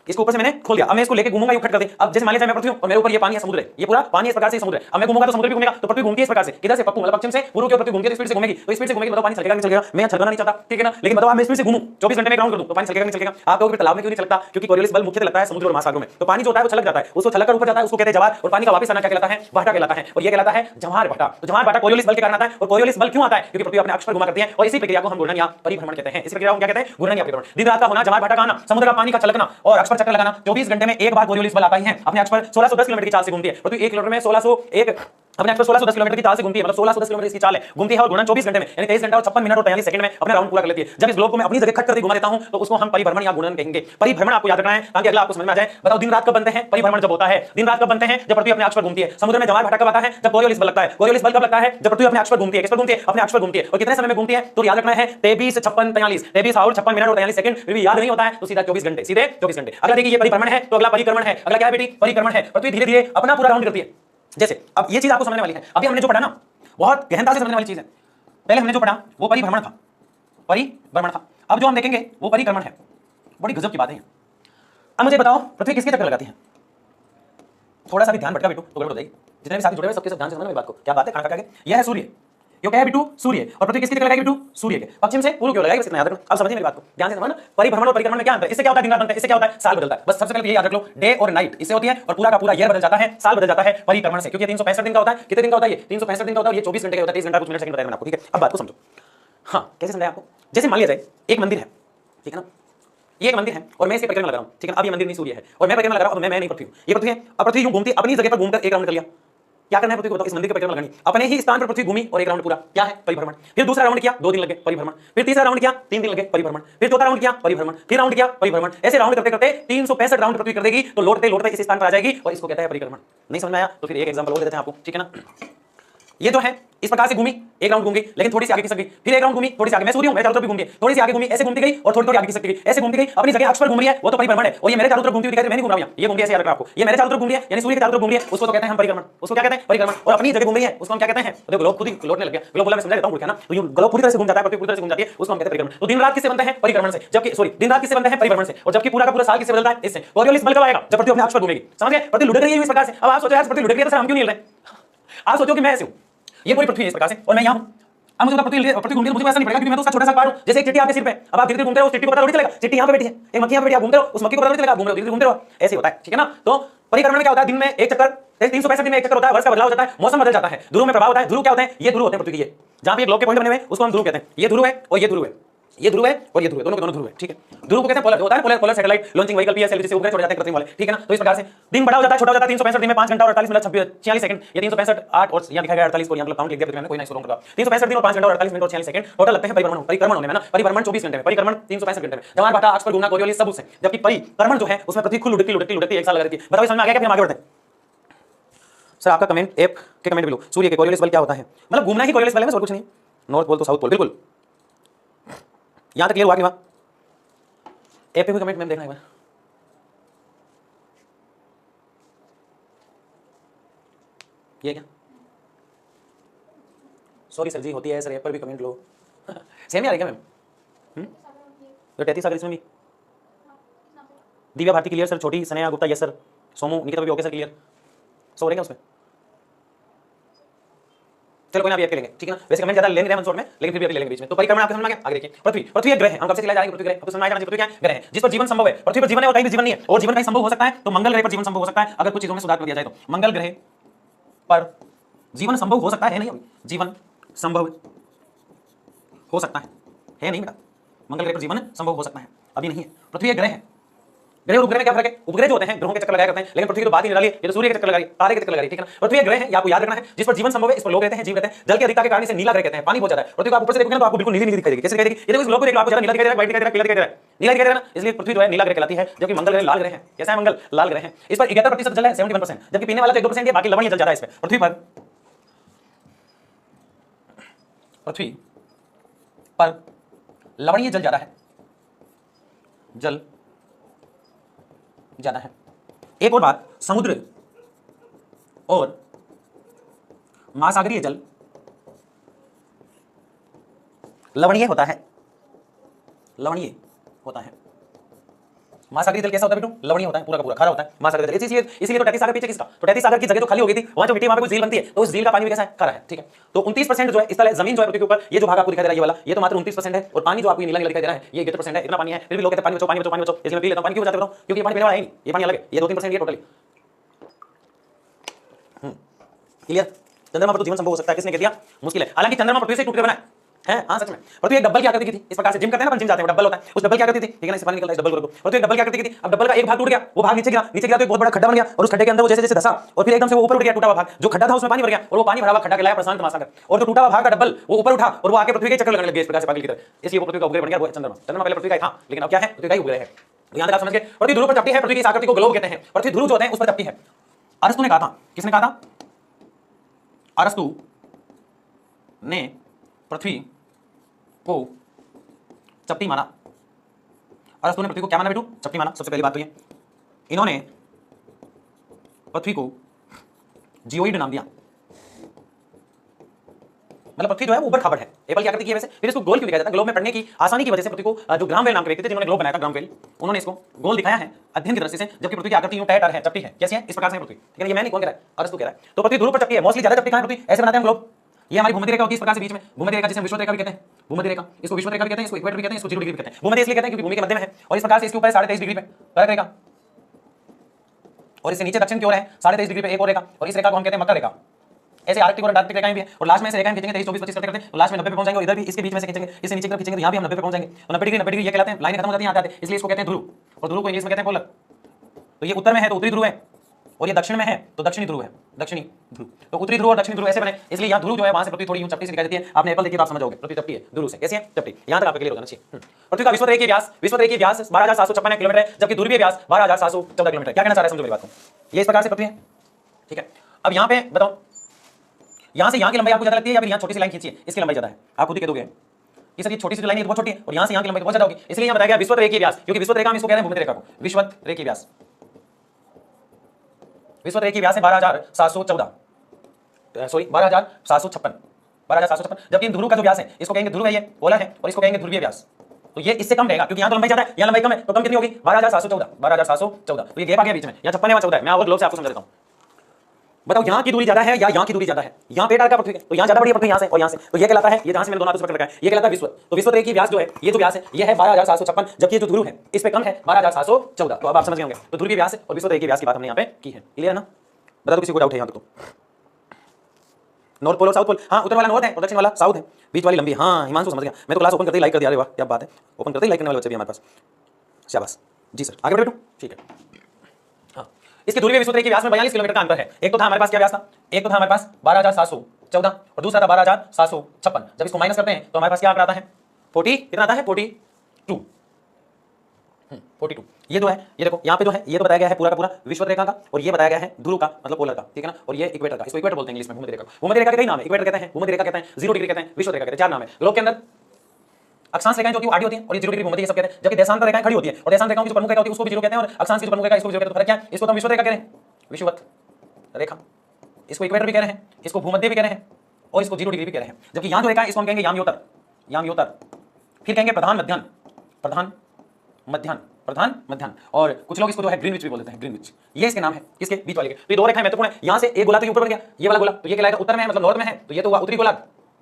इसको ऊपर से मैंने खोल दिया, अब मैं इसको लेके घूमूंगा, यूं खट कर दे। अब जैसे मान लीजिए मैं पृथ्वी हूं और मेरे ऊपर ये पानी है, समुद्र है, ये पूरा पानी इस प्रकार से समुद्र है। अब मैं घूमूंगा तो समुद्र भी घूमेगा, तो पृथ्वी घूमती है इस प्रकार से। किधर से? पप्पू मतलब पश्चिम से पूर्व की ओर पृथ्वी घूमती है, तो स्पीड से घूमेगी। तो स्पीड से घूमेगी मतलब पानी छलकेगा नहीं छलकेगा? मैं छलकना नहीं चाहता, ठीक है ना। लेकिन बताओ मैं स्पीड से घूमूं, 24 घंटे में ग्राउंड कर दूं तो पानी छलकेगा नहीं छलकेगा? आप कहोगे तालाब में क्यों नहीं छलकता? क्योंकि कोरियोलिस बल मुख्यतः लगता है समुद्र और महासागरों में। तो पानी जो होता है वो छलक जाता है, उसको छलक कर ऊपर जाता है, उसको कहते हैं जवार। और पानी का वापस आना क्या कहलाता है? भाटा कहलाता है, और ये कहलाता है जमार भाटा। तो जमार भाटा कोरियोलिस बल के कारण आता है। और कोरियोलिस बल क्यों आता है? क्योंकि पृथ्वी अपने अक्ष पर घुमा करती है, और इसी प्रक्रिया को हम घूर्णन या परिभ्रमण कहते हैं। इस प्रक्रिया को क्या कहते हैं? घूर्णन या परिभ्रमण। दिन रात का होना, जमार भाटा का आना, समुद्र का पानी का छलकना और अक्ष पर चक्कर लगाना। 24 घंटे में एक बार कोरियोलिस बल आता ही है। अपने अक्ष पर 1610 किलोमीटर की चाल से घूमती है। पृथ्वी 1 किलोमीटर में 1601 अपने अक्ष पर 1610 किलोमीटर की चाल से घूमती है, मतलब 1610 किलोमीटर इसकी चाल है, घूमती है। और घूर्णन 24 घंटे में यानी 23 घंटा और 56 मिनट और 43 सेकंड में अपना राउंड पूरा कर लेती है। जब इस ग्लोब को मैं अपनी जगह खट करके घुमा देता हूं तो उसको हम परिभ्रमण या घूर्णन कहेंगे। परिभ्रमण आपको याद रखना है ताकि अगला आपको समझ में आ जाए। बताओ दिन रात कब बनते हैं? परिभ्रमण जब होता है। दिन रात कब बनते हैं? जब पृथ्वी अपने अक्ष पर घूमती है। समुद्र में जमार भाटा कब आता है? जब कोरियोलिस बल लगता है। कोरियोलिस बल कब लगता है? जब पृथ्वी अपने अक्ष पर घूमती है। किस पर घूमती है? अपने अक्ष पर घूमती है। और कितने समय में घूमती है? तो याद रखना है 23 56 43 23 और 56 मिनट और 43 सेकंड। फिर भी याद नहीं होता है तो सीधा 24 घंटे, सीधे 24 घंटे। अगला देखिए ये परिभ्रमण है, तो अगला परिक्रमण है। अगला क्या है बेटी? परिक्रमण है। पृथ्वी धीरे धीरे अपना पूरा राउंड करती है। जैसे अब ये चीज आपको समझने वाली है, अभी हमने जो पढ़ा ना बहुत गहनता से समझने वाली चीज है। पहले हमने जो पढ़ा वो परिभ्रमण था, परिभ्रमण था। अब जो हम देखेंगे वो परिक्रमण है। बड़ी गजब की बात है। अब मुझे बताओ पृथ्वी किसके चक्कर लगाती है? थोड़ा सा भी ध्यान भटका बेटू तो गड़बड़ हो जाएगी। जितने भी साथी जुड़े हुए सबके सब ध्यान से समझना मेरी बात को। क्या बात है? खाना खा के यह है सूर्य, क्यों क्या है बिट्टू? सूर्य। और पृथ्वी किसकी चक्कर लगाएगी बिट्टू? सूर्य के। पश्चिम से पूर्व की ओर लगाएगी, बस इतना याद रखना। अब समझिए मेरी बात को, ध्यान से समझना। परिभ्रमण और परिक्रमण में क्या अंतर है? इससे क्या होता है? दिन रात बनता है, इससे क्या होता है? साल बदलता है। बस सबसे पहले ये याद रख लो, डे और नाइट इससे होती है, और पूरा का पूरा ईयर बदल जाता है, साल बदल जाता है परिक्रमण से, क्योंकि 365 दिन का होता है। कितने दिन का होता है ये? 365 दिन का होता है, और ये 24 घंटे का होता है, 30 घंटा कुछ मिनट सेकंड बताया मैंने आपको, ठीक है? अब बात को समझो। हाँ, कैसे समझाया आपको? जैसे मान लिया जाए एक मंदिर है, ठीक है ना, ये एक मंदिर है और मैं इसकी परिक्रमा लगा रहा हूं, ठीक है ना। अब ये मंदिर नहीं सूर्य है और मैं परिक्रमा लगा रहा हूं, मैं नहीं पृथ्वी हूं, ये पृथ्वी है। अब पृथ्वी यूं घूमती अपनी जगह पर घूमकर एक राउंड कर लिया। क्या करना है पृथ्वी को? इस मंदिर की परिक्रमा लगानी, अपने ही स्थान पर पृथ्वी घूमी और एक राउंड पूरा, क्या है? परिभ्रमण। फिर दूसरा राउंड किया, 2 दिन लगे, परिभ्रमण। फिर तीसरा राउंड किया, 3 दिन लगे, परिभ्रमण। फिर चौथा राउंड किया, परिभ्रमण। फिर राउंड किया, परिभ्रमण। ऐसे राउंड करते करते 365 राउंड पृथ्वी कर देगी, तो लौटते लौटते इस स्थान पर आ जाएगी, और इसको कहता है परिक्रमण। नहीं समझ में आया? तो फिर एक एग्जांपल और दे देते हैं आपको, ठीक है ना। ये जो है इस प्रकार से घूमी, एक राउंड घूम गई, लेकिन थोड़ी सी आगे खिसक गई, फिर एक राउंड घूमी, थोड़ी सी आगे, मैं सूर्य हूं, मेरे चारों तरफ भी घूम गई, थोड़ी सी आगे घूमी, ऐसे घूमती गई और थोड़ी थोड़ी आगे खिसक गई, ऐसे घूमती गई, अपनी जगह अक्ष पर घूम रही है, वो तो परिभ्रमण है। और ये मेरे चारों तरफ घूमती हुई दिखाई, मैं नहीं घूम रहा हूं, ये घूम रही है, ऐसे याद रखना आपको, ये मेरे चारों तरफ घूम रही है, यानी सूर्य के चारों तरफ घूम रही है, उसको तो कहते हैं हम परिक्रमण। उसको क्या कहते हैं? परिक्रमण। और अपनी जगह घूम रही है, उसको हम क्या कहते हैं? देखो ग्लोब खुद ही लौटने लग गया, ग्लोब बोला मैं समझा देता हूं, ना। तो ये ग्लोब पूरी तरह से घूम जाता है, पृथ्वी पूरी तरह से घूम जाती है, उसको हम कहते हैं परिक्रमण। तो दिन रात किससे बनता है? परिक्रमण से। जबकि सॉरी, दिन रात किससे बनता है? परिभ्रमण से। और जबकि पूरा का पूरा साल किससे बदलता है? इससे। कोरियोलिस बल कब आएगा? जब पृथ्वी अपने अक्ष पर घूमेगी, समझ गए? पृथ्वी लुढ़क रही है इस प्रकार से। अब आप सोचो यार, पृथ्वी लुढ़क रही है तो हम क्यों नहीं हिल रहे? आप सोचो कि मैं ऐसे हूं, ये पूरी पृथ्वी है इस प्रकार से, और मैं यहां हूं। अब मुझे पृथ्वी घूमती है, मुझे ऐसा नहीं पड़ेगा, क्योंकि मैं तो उसका छोटा सा पार्ट हूं। जैसे एक चिट्ठी आपके सिर पे, अब आप धीरे धीरे घूमते रहो, उस चिट्ठी को पता थोड़ी चलेगा, चिट्ठी यहां पे बैठी है, एक मक्खी यहां पे बैठी है, आप घूमते रहो, उस मक्खी को पता थोड़ी चलेगा, घूम रहे हो, धीरे धीरे घूमते रहो, ऐसे होता है, ठीक है ना। तो परिक्रमण में क्या होता है? दिन में एक चक्कर, 365 दिन में एक चक्कर होता है, वर्ष का बदलाव हो जाता है, मौसम बदल जाता है, ध्रुव में प्रभाव होता है। ध्रुव क्या होते हैं? ये ध्रुव होते हैं पृथ्वी के, जहां पे एक ग्लोब के पॉइंट बने हुए हैं, उसको हम ध्रुव कहते हैं। ये ध्रुव है और ये ध्रुव है, ये ध्रुव है और ये ध्रुव है, दोनों के दोनों ध्रुव है, ठीक है। ध्रुव को कहते हैं पोलर, होता है polar, polar satellite launching vehicle PSLV से उपग्रह छोड़े जाते हैं पृथ्वी वाले, ठीक है ना। तो इस प्रकार से दिन बड़ा हो जाता है, छोटा हो जाता है। 365 दिन में 5 घंटा और 48 मिनट 46 सेकंड, ये 365 8 और यहां लिखा गया 48 को, यहां मतलब काउंट लिख दिया मैंने, कोई नहीं इसको रॉन्ग लगा। 365 दिन और 5 घंटा और 48 मिनट और 46 सेकंड टोटल लगते हैं परिक्रमण होने में ना। परिभ्रमण 24 घंटे में, परिक्रमण 365 घंटे में। जवान बाटा अक्ष पर घूमना, कोरियोलिस सब उससे। जबकि परिक्रमण जो है उसमें पृथ्वी खुद लुढ़कती 1 साल लगा रहती है। बताओ समझ में आ गया? फिर हम आगे बढ़ते हैं। सर आपका कमेंट ऐप के कमेंट बिलो, सूर्य के कोरियोलिस बल क्या होता है? मतलब घूमना ही कोरियोलिस बल है, और कुछ नहीं। नॉर्थ पोल तो साउथ पोल, बिल्कुल। यहां तक क्लियर हुआ कि वहां ऐप पे कोई कमेंट मैम देखना एक बार। ये क्या? सॉरी सर जी, होती है सर, ऐप पर भी कमेंट लो। सेम ही आ रही क्या मैम? तो 33 सागर इसमें भी दिव्या भारती क्लियर सर, छोटी सनया गुप्ता यस सर, सोमू निकिता भी ओके सर, क्लियर। सो रहेगा उसमें, चलो कोई ना, अभी ऐप के लेंगे, ठीक है ना। वैसे कमेंट ज्यादा ले नहीं रहे मंसोर में, लेकिन फिर भी अभी लेंगे बीच में। तो परिक्रमण आपके समझ में आ गया? आगे देखिए, पृथ्वी एक ग्रह है, हम कब से खिलाए जा रहे हैं? पृथ्वी ग्रह, आपको समझ में आ जाना चाहिए पृथ्वी क्या है? ग्रह है जिस पर जीवन संभव है। पृथ्वी पर जीवन है और कहीं भी जीवन नहीं है, और जीवन कहीं संभव हो सकता है तो मंगल ग्रह पर जीवन संभव हो सकता है, अगर कुछ चीजों में सुधार कर दिया जाए तो। मंगल ग्रह पर जीवन संभव हो सकता है, नहीं? जीवन संभव हो सकता है नहीं बेटा? मंगल ग्रह पर जीवन संभव हो सकता है, अभी नहीं है। पृथ्वी एक ग्रह है। ग्रह और उपग्रह में क्या फर्क है? उपग्रह जो होते हैं ग्रहों के चक्कर लगाया करते हैं, लेकिन पृथ्वी की तो बात ही निराली है, ये तो सूर्य के चक्कर लगा रही है, तारे के चक्कर लगा रही है, ठीक है ना। पृथ्वी एक ग्रह है, ये आपको याद रखना है, जिस पर जीवन संभव है, इस पर लोग रहते हैं, जीव रहते हैं। जल की अधिकता के कारण इसे नीला ग्रह कहते हैं, पानी बहुत ज्यादा है। पृथ्वी को आप ऊपर से देखोगे ना तो आपको बिल्कुल नीली नीली दिखाई देगी। कैसे दिखाई देगी? ये देखो, इस ग्लोब को देख लो, आपको ज्यादा नीला दिखाई दे रहा है, व्हाइट दिखाई दे रहा है, पीला दिखाई दे रहा है, नीला दिखाई दे रहा है ना, इसलिए पृथ्वी जो है नीला ग्रह कहलाती है। जबकि मंगल ग्रह लाल ग्रह है। कैसा है मंगल? लाल ग्रह है। इस पर 71% जल है, 71%, जबकि पीने वाला तो 1-2% है, बाकी लवणीय जल ज्यादा है इस पर। पृथ्वी पर लवणीय जल ज्यादा है, जल ज्यादा है। एक और बात, समुद्र और महासागरीय जल लवणीय होता है, लवणीय होता है। महासागरीय जल कैसा होता है बेटू? लवणीय होता है, पूरा का पूरा खारा होता है महासागरीय जल। इसलिए तो टैथी सागर पीछे किसका? तो टैथी सागर की जगह तो खाली हो गई थी, वहां जो मिट्टी, वहां पे कुछ झील बनती है, तो उस झील का पानी भी कैसा है? खारा है, ठीक है। तो 29% जो है इस तरह जमीन जो है पृथ्वी के ऊपर, ये जो भाग आपको दिखाई दे रहा है ये वाला, ये तो मात्र 29% है, और पानी जो आपको नीला नीला दिखाई दे रहा है ये 71% है। इतना पानी है, फिर भी लोग कहते हैं पानी बचाओ, पानी बचाओ, पानी बचाओ, इसलिए मैं पी लेता हूं। पानी क्यों बचाते बताओ? क्योंकि ये पानी पीने वाला है नहीं, ये पानी अलग है, ये 2-3% ये टोटली। क्लियर? चंद्रमा पर तो जीवन संभव हो सकता है, किसने कह दिया? मुश्किल है। हालांकि चंद्रमा पृथ्वी से टूट के बना है, हाँ सच में। पृथ्वी एक डब्बल क्या करती थी? इस प्रकार से जिम करते हैं ना, जिम जाते हैं, डब्बल होता है, उस डब्बल क्या करती थी, ठीक है ना, इस पानी निकलता है, इस डब्बल को। पृथ्वी एक डब्बल क्या करती थी? अब डब्बल का एक भाग टूट गया, वो भाग नीचे गिरा तो एक बहुत बड़ा खड्डा बन गया, और उस खड्डे के अंदर वो जैसे जैसे धसा और फिर एकदम से वो ऊपर उठ गया, टूटा हुआ भाग, जो खड्डा था उसमें पानी भर गया, और वो पानी भरा हुआ खड्डा कहलाया प्रशांत महासागर, और जो टूटा हुआ भाग का डब्बल वो ऊपर उठा और वो आके पृथ्वी के चक्कर लगाने लग गया इस प्रकार से पागल की तरह। इसलिए वो पृथ्वी का उपग्रह बन गया, वो चंद्रमा। चंद्रमा पहले पृथ्वी का था, लेकिन अब क्या है? पृथ्वी का ही उपग्रह है। यहां तक आप समझ गए? पृथ्वी ध्रुव पर चपटी है, पृथ्वी की आकृति को ग्लोब कहते हैं। पृथ्वी ध्रुव जो होते हैं उस पर चपटी है। अरस्तु ने कहा था, किसने कहा था? अरस्तु ने पृथ्वी को चपटी माना। अरस्तु ने पृथ्वी को क्या माना बेटू? चपटी माना। सबसे पहली बात तो ये, इन्होंने पृथ्वी को जियोइड नाम दिया, मतलब पृथ्वी जो है वो ऊपर खाबड़ है। एप्पल क्या करती है वैसे? फिर इसको गोल क्यों दिखाया जाता है? ग्लोब में पढ़ने की आसानी की वजह से पृथ्वी को जो ग्रामवेल नाम के व्यक्ति थे जिन्होंने ग्लोब बनाया था, ग्रामवेल, उन्होंने इसको गोल दिखाया है अध्ययन की दृष्टि से। जबकि पृथ्वी की आकृति यूं टैटर है, चपटी है। कैसी है? इस प्रकार से पृथ्वी, ठीक है। ये मैं नहीं, कौन कह रहा है? अरस्तु कह रहा है। तो पृथ्वी ध्रुव पर चपटी है, मोस्टली ज्यादा चपटी कहां है पृथ्वी? ऐसे बनाते हैं ग्लोब, ये हमारी भूमध्य रेखा होती है इस प्रकार से बीच में, भूमध्य रेखा जिसे हम विषुवत रेखा भी कहते हैं, भूमध्य रेखा, इसको विषुवत रेखा भी कहते हैं, इसको इक्वेटर भी कहते हैं, इसको 0 डिग्री भी कहते हैं। भूमध्य इसलिए कहते हैं क्योंकि भूमि के मध्य में है और इस प्रकार से इसके ऊपर 23.5 डिग्री पे कर्क रेखा और इससे नीचे दक्षिण की ओर है 23.5 डिग्री पे एक और रेखा और इस रेखा को हम कहते हैं मकर रेखा। ऐसे आर्कटिक और अंटार्कटिक रेखाएं भी है और लास्ट में से रेखाएं खींचेंगे 23, 24, 25 करते करते लास्ट में 90 पे पहुंच जाएंगे और इधर भी इसके बीच में से खींचेंगे, इससे नीचे की तरफ खींचेंगे तो यहाँ भी हम 90 पे पहुंच जाएंगे और 90 डिग्री ये कहलाते हैं, लाइन खत्म हो जाती है यहाँ आते हैं, इसलिए इसको कहते हैं ध्रुव और ध्रुव को इंग्लिश में कहते हैं पोलर। तो ये उत्तर में है तो उत्तरी ध्रुव है और ये दक्षिण में है तो दक्षिणी ध्रुव है, दक्षिणी ध्रुव। तो उत्तरी ध्रुव और दक्षिणी ध्रुव ऐसे बने, इसलिए यहाँ ध्रुव जो है वहां से पृथ्वी थोड़ी यूं चपटी से दिखाई देती है। आपने एप्पल देखी तो आप समझ जाओगे, पृथ्वी चपटी है, ध्रुव से कैसी है, चपटी। यहाँ तक आपको क्लियर हो जाना चाहिए। पृथ्वी का विश्व रेखीय व्यास 12,756 किलोमीटर है, जबकि ध्रुवीय व्यास 12,714 किलोमीटर। क्या कहना चाह रहे हैं समझो मेरी बात को, ये इस प्रकार से पृथ्वी है, ठीक है। अब यहाँ पे बताओ, यहाँ से यहाँ की लंबाई आपको ज्यादा लगती है या फिर यहाँ छोटी सी लाइन खींचिए इसकी लंबाई ज्यादा है, आप खुद ही कह दोगे कि सर ये छोटी सी लाइन है तो बहुत छोटी है और यहाँ से यहाँ की लंबाई बहुत ज्यादा होगी, इसलिए यहाँ बताया गया विश्व रेखीय व्यास, क्योंकि विश्व रेखा हम इसको कहते हैं भूमध्य रेखा को, विश्व रेखीय व्यास। विश्व रेखीय व्यास है 12,714, सॉरी 12,756, जबकि ध्रुव का जो व्यास है इसको कहेंगे ध्रुव है, ये पोलर है और इसको कहेंगे ध्रुवीय व्यास। तो ये इससे कम रहेगा क्योंकि यहाँ तो लंबाई ज्यादा है, यहाँ लंबाई कम है, तो कम कितनी होगी 12,714। तो ये गैप आ गया बीच में, यहाँ 56 है, 14 है। मैं और लोग से आपको समझा देता हूँ। बताओ यहाँ की दूरी ज्यादा है या यहाँ की दूरी ज्यादा है, यहाँ पेट का पृथ्वी है तो यहाँ ज्यादा बड़ी है पृथ्वी यहाँ से और यहाँ से, तो ये कहलाता है, ये जहाँ से मैंने दोनों हाथों से पकड़ रखा है ये कहलाता है विश्व। तो विश्व रेखीय व्यास जो है, ये जो व्यास है ये है 12,756, जबकि जो ध्रुव है इस पे कम है 12,714। तो अब आप समझ गए होंगे, तो ध्रुवीय व्यास और विश्व रेखीय व्यास की बात हमने यहाँ पे की है। क्लियर है ना? बता दो किसी को डाउट है यहाँ तक तो। नॉर्थ पोल और साउथ पोल, हाँ उत्तर वाला नॉर्थ है और दक्षिण वाला साउथ है, बीच वाली लंबी। हाँ हिमांशु समझ गया, मैं तो क्लास ओपन करते ही लाइक कर दिया। अरे वाह क्या बात है, ओपन करते ही लाइक करने वाले बच्चे भी हमारे पास, शाबाश जी सर। आगे बढ़े बेटू, ठीक है। हाँ इसके ध्रुवीय विश्व रेखीय व्यास में 42 किलोमीटर का अंतर है। एक तो था हमारे पास क्या व्यास था, एक तो था हमारे पास 12,714 और दूसरा था 12,756। जब इसको माइनस करते हैं तो हमारे पास क्या आता है 40, कितना आता है 42। ये जो है ये देखो यहाँ पे जो है ये तो बताया गया है पूरा का पूरा विश्व रेखा का और ये बताया गया है ध्रुव का मतलब पोलर का, ठीक है ना। और ये इक्वेटर का, इसको इक्वेटर बोलते हैं इंग्लिश में, भूमध्य रेखा। भूमध्य रेखा के कई नाम है, इक्वेटर कहते हैं, भूमध्य रेखा कहते हैं, 0 डिग्री कहते हैं, विश्व रेखा कहते हैं, 4 नाम है। ग्लोब के अंदर अक्षांश रेखाएं जो कि आड़ी होती है और ये 0 डिग्री भूमध्य ये सब कहते हैं, जबकि देशांतर रेखाएं खड़ी होती है और देशांतर रेखाओं की जो प्रमुख रेखा होती है उसको भी 0 कहते हैं और अक्षांश की जो प्रमुख रेखा इसको भी 0 कहते हैं। तो फर्क क्या है, इसको तो विश्व रेखा कह रहे हैं, विषुवत रेखा, इसको इक्वेटर भी कह रहे हैं, इसको भूमध्य भी कह रहे हैं और इसको 0 डिग्री भी कह रहे हैं। जबकि यहाँ जो रेखा है इसको हम कहेंगे यामयोतर, यामयोतर, फिर कहेंगे प्रधान मध्याह्न, प्रधान मध्याह्न, प्रधान मध्याह्न, और कुछ लोग इसको जो है ग्रीनविच भी बोल देते हैं, ग्रीनविच। ये इसके नाम है, किसके, बीच वाले के। तो ये दो रेखाएं महत्वपूर्ण है। यहाँ से एक गोला तो ये ऊपर बढ़ गया, ये वाला गोला तो ये कहलाएगा उत्तर में है, मतलब नॉर्थ में है, तो ये तो हुआ उत्तरी गोलार्ध,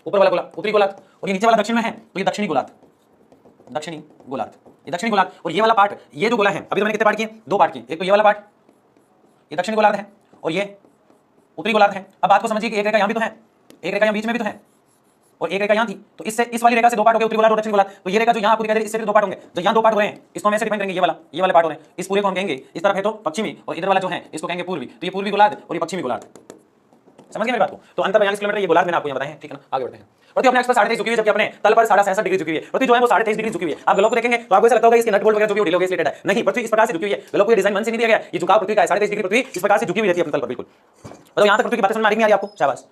ऊपर वाला गोला उत्तरी गोलार्ध, और ये नीचे वाला दक्षिण में है तो ये दक्षिणी गोलार्ध, दक्षिणी गोलार्ध, ये दक्षिणी गोलार्ध। और ये वाला पार्ट, ये जो गोला है अभी तो मैंने कितने पार्ट किए, 2 पार्ट किए। एक तो ये वाला पार्ट ये दक्षिणी गोलार्ध है और ये उत्तरी गोलार्ध है। अब बात को समझिए कि एक रेखा यहाँ भी तो है, एक रेखा यहाँ बीच में भी तो है और एक रेखा यहाँ थी, तो इससे इस वाली रेखा से 2 पार्ट हो गए, उत्तरी गोलार्ध और दक्षिणी गोलार्ध। तो ये रेखा जो यहाँ आपको दिखाई दे रही है इससे 2 पार्ट होंगे, जो यहाँ 2 पार्ट हो रहे हैं इसको हम ऐसे डिफाइन करेंगे, ये वाले पार्ट हो रहे हैं, इस पूरे को हम कहेंगे, इस तरफ है तो पश्चिमी और इधर वाला जो है इसको कहेंगे पूर्वी। तो ये पूर्वी गोलार्ध और ये पश्चिमी गोलार्ध, समझ गए मेरी बात को। तो अंतर 42 किलोमीटर ये गोलार्ध मैंने आपको यहाँ बताया है, ठीक है ना। आगे बढ़ते हैं। पृथ्वी अपने एक्स पर 23.5 झुकी हुई है, जबकि अपने तल पर 67 डिग्री झुकी हुई है। पृथ्वी जो है वो 23.5 डिग्री झुकी हुई है। आप ग्लोब को देखेंगे तो आपको ऐसा लगता होगा इसके नट बोल्ट वगैरह जो भी ढीले हो गए, इसलिए है। नहीं, पृथ्वी इस प्रकार से झुकी हुई है। ग्लोब को ये डिजाइन मन से नहीं दिया गया, ये झुकाव पृथ्वी का है। 23.5 डिग्री पृथ्वी इस प्रकार से झुकी हुई रहती है अपने तल पर, बिल्कुल। मतलब यहाँ तक पृथ्वी की बातें समझ में आ रही है आपको, शाबाश।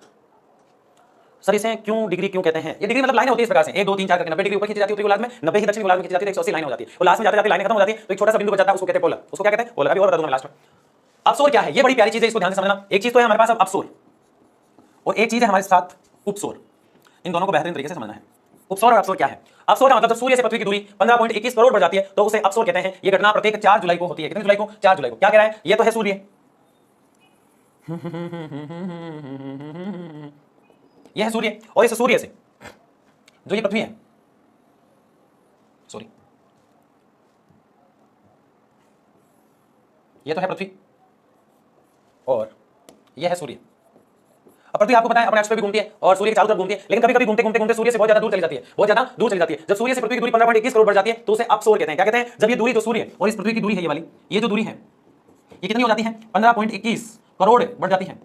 सर इसे क्यों डिग्री क्यों कहते हैं? ये डिग्री मतलब लाइन होती है इस प्रकार से 1 2 3 4 करके 90 डिग्री ऊपर खींची जाती है उत्तरी गोलार्ध में, 90 ही दक्षिणी गोलार्ध में खींची जाती है, 180 लाइन हो जाती है और लास्ट में जाते जाते लाइन खत्म हो जाती है, तो एक छोटा सा बिंदु बच जाता है, उसको कहते हैं पोलर। उसको क्या कहते हैं? पोलर। अभी और बता दूंगा लास्ट में। अपसोर क्या है? ये बड़ी प्यारी चीज है, इसको ध्यान से समझना। एक चीज तो है हमारे पास अब अपसोर और एक चीज है हमारे साथ उपसोर। इन दोनों को बेहतरीन तरीके से समझना है। उपसोर और अपसोर क्या है? अपसोर का मतलब जब सूर्य से पृथ्वी की दूरी 15.21 करोड़ बढ़ जाती है तो उसे अपसोर कहते हैं। ये घटना प्रत्येक 4 जुलाई को होती है। कितनी जुलाई को? 4 जुलाई को। क्या कह रहा है? ये तो है सूर्य, यह है सूर्य, और इस सूर्य से जो ये पृथ्वी है, सॉरी ये तो है पृथ्वी और यह है सूर्य। अब पृथ्वी आपको पता है अपने अक्ष पे भी घूमती है और सूर्य के चारों तरफ घूमती है, लेकिन कभी कभी घूमते घूमते घूमते सूर्य से बहुत ज्यादा दूर चली जाती है, बहुत ज्यादा दूर चली जाती है। जब सूर्य से पृथ्वी की दूरी 15.21 करोड़ बढ़ जाती है तो उसे अपसोर कहते हैं। क्या कहते हैं? जब ये दूरी जो सूर्य और इस पृथ्वी की दूरी है, ये वाली ये जो दूरी है ये कितनी हो जाती है? 15.21 करोड़ बढ़ जाती है,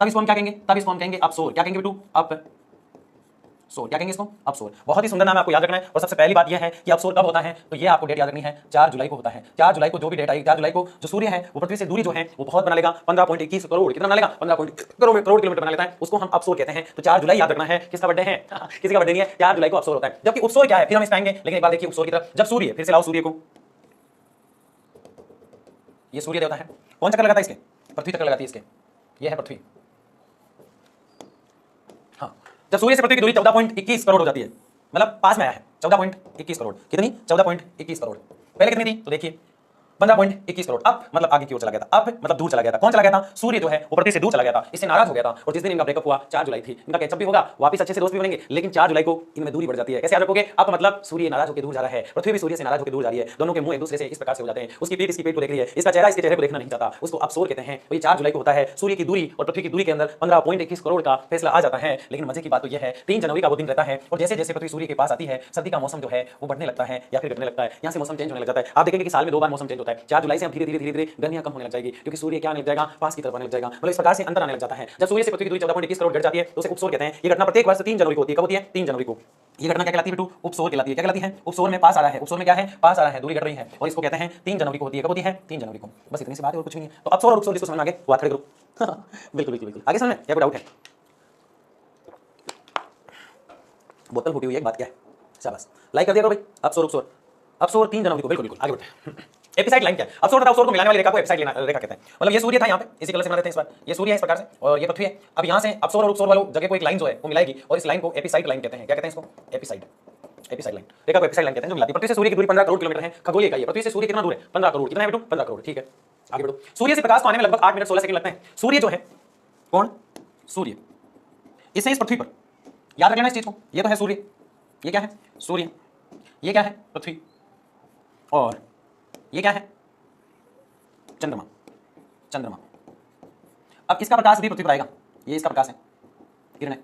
तब इसको हम क्या कहेंगे? तब इसको हम कहेंगे अपसोर। क्या कहेंगे बेटू? अपसोर। क्या कहेंगे इसको? अपसोर। बहुत ही सुंदर नाम है, आपको याद रखना है। और सबसे पहली बात यह है कि अपसोर कब होता है, तो ये आपको डेट याद रखनी है, 4 जुलाई को होता है। 4 जुलाई को जो भी डेट आई, 4 जुलाई को जो सूर्य है वो पृथ्वी से दूरी जो है वो बहुत बना लेगा, 15.21 करोड़। कितना बना लेगा? 15 करोड़ किलोमीटर बना लेता है, उसको हम अपसोर कहते हैं। तो 4 जुलाई याद रखना है। किसका बर्थडे है? किसी का बर्थडे नहीं है, 4 जुलाई को अपसोर होता है। जबकि उपसोर क्या है फिर हम इस पाएंगे, लेकिन एक बार देखिए उपसोर की तरफ। जब सूर्य, फिर से लाओ सूर्य को, ये सूर्य देवता है, कौन चक्कर लगाता है इसके? पृथ्वी चक्कर लगाती है इसके, ये है पृथ्वी। हाँ, जब सूर्य से पृथ्वी की दूरी 14.21 करोड़ हो जाती है, मतलब पास में आया है 14.21 करोड़। कितनी? 14.21 करोड़। पहले कितनी थी? तो देखिए 15.21 करोड़। अप मतलब आगे की ओर चला गया था, अप मतलब दूर चला गया था। कौन चला गया था? सूर्य जो है वो पृथ्वी से दूर चला गया था, इससे नाराज हो गया था। और जिस दिन इनका ब्रेकअप हुआ 4 जुलाई थी, इनका कैचअप भी होगा, वापस अच्छे से दोस्त भी बनेंगे, लेकिन 4 जुलाई को इनमें दूरी बढ़ जाती है। कैसे याद रखोगे? अप मतलब सूर्य नाराज होकर दूर जा रहा है, पृथ्वी भी सूर्य से नाराज होकर दूर जा रही है, दोनों के मुंह एक दूसरे से इस प्रकार से हो जाते हैं। उसकी पीठ इसकी पीठ को देख रही है, इसका चेहरा इसके चेहरे को देखना नहीं चाहता, उसको अपसोर कहते हैं। और ये 4 जुलाई को होता है। सूर्य की दूरी और पृथ्वी की दूरी के अंदर 15.21 करोड़ का फैसला आ जाता है। लेकिन मजे की बात तो यह है 3 जनवरी का वो दिन रहता है, और जैसे जैसे पृथ्वी सूर्य के पास आती है, सर्दी का मौसम जो है वो बढ़ने लगता है या फिर घटने लगता है। यहाँ से मौसम चेंज होने लग जाता है। आप देखेंगे कि साल में 2 बार मौसम चेंज होता है। 4 जुलाई से अब धीरे धीरे गर्मियां कम होने लग जाएगी, क्योंकि सूर्य क्या आने लग जाएगा? पास की तरफ आने लग जाएगा। मतलब इस प्रकार से अंतर आने लग जाता है। जब सूर्य से पृथ्वी की दूरी 14.21 करोड़ घट जाती है तो उसे उपसौर कहते हैं। ये घटना प्रत्येक वर्ष 3 जनवरी को होती है। कब होती है? 3 जनवरी को। ये घटना क्या कहलाती है बेटू? उपसौर कहलाती है। क्या कहलाती है? उपसौर में पास आ रहा है। उपसौर में क्या है? पास आ रहा है, दूरी घट रही है, और इसको कहते हैं 3 जनवरी को होती है। कब होती है? 3 जनवरी को। बस इतनी सी बात है और कुछ नहीं है। तो अपसौर और उपसौर जिसको समझ में आ गया वो हाथ खड़े करो। बिल्कुल बिल्कुल बिल्कुल। आगे समझ में क्या कोई डाउट है? बोतल फूटी हुई है, एक बात क्या है? शाबाश, लाइक कर दिया करो भाई। अपसौर उपसौर, अपसौर 3 जनवरी को। बिल्कुल बिल्कुल, आगे बढ़ते हैं। एपिसाइड लाइन क्या है? अपसौर तथा उपसौर को मिलाने वाली रेखा को एपिसाइड रेखा कहते हैं। मतलब ये सूर्य था यहाँ पे, इसी कलर से बना देते हैं इस बार। ये सूर्य है इस प्रकार से और ये पृथ्वी है। अब यहाँ से अपसौर और उपसौर वालों जगह को एक लाइन जो है वो मिलाएगी, और इस लाइन को एपिसाइड लाइन कहते हैं। क्या कहते हैं इसको? एपिसाइड। एपिसाइड लाइन, रेखा को एपिसाइड लाइन कहते हैं, जो मिलाती है। पृथ्वी से सूर्य की दूरी 15 करोड़ किलोमीटर है। खगोलीय इकाई है। पृथ्वी से सूर्य कितना दूर है? 15 करोड़। कितना है बेटू? 15 करोड़। ठीक है, आगे बढ़ो। सूर्य से प्रकाश को आने में लगभग 8 मिनट 16 सेकंड लगते हैं। सूर्य जो है, कौन? सूर्य। इससे इस पृथ्वी पर, याद रखना इस चीज को, ये तो है सूर्य, ये क्या है? सूर्य। ये क्या है? पृथ्वी। और ये क्या है? चंद्रमा। चंद्रमा। अब इसका प्रकाश भी पृथ्वी पर आएगा, ये इसका प्रकाश है, किरण है,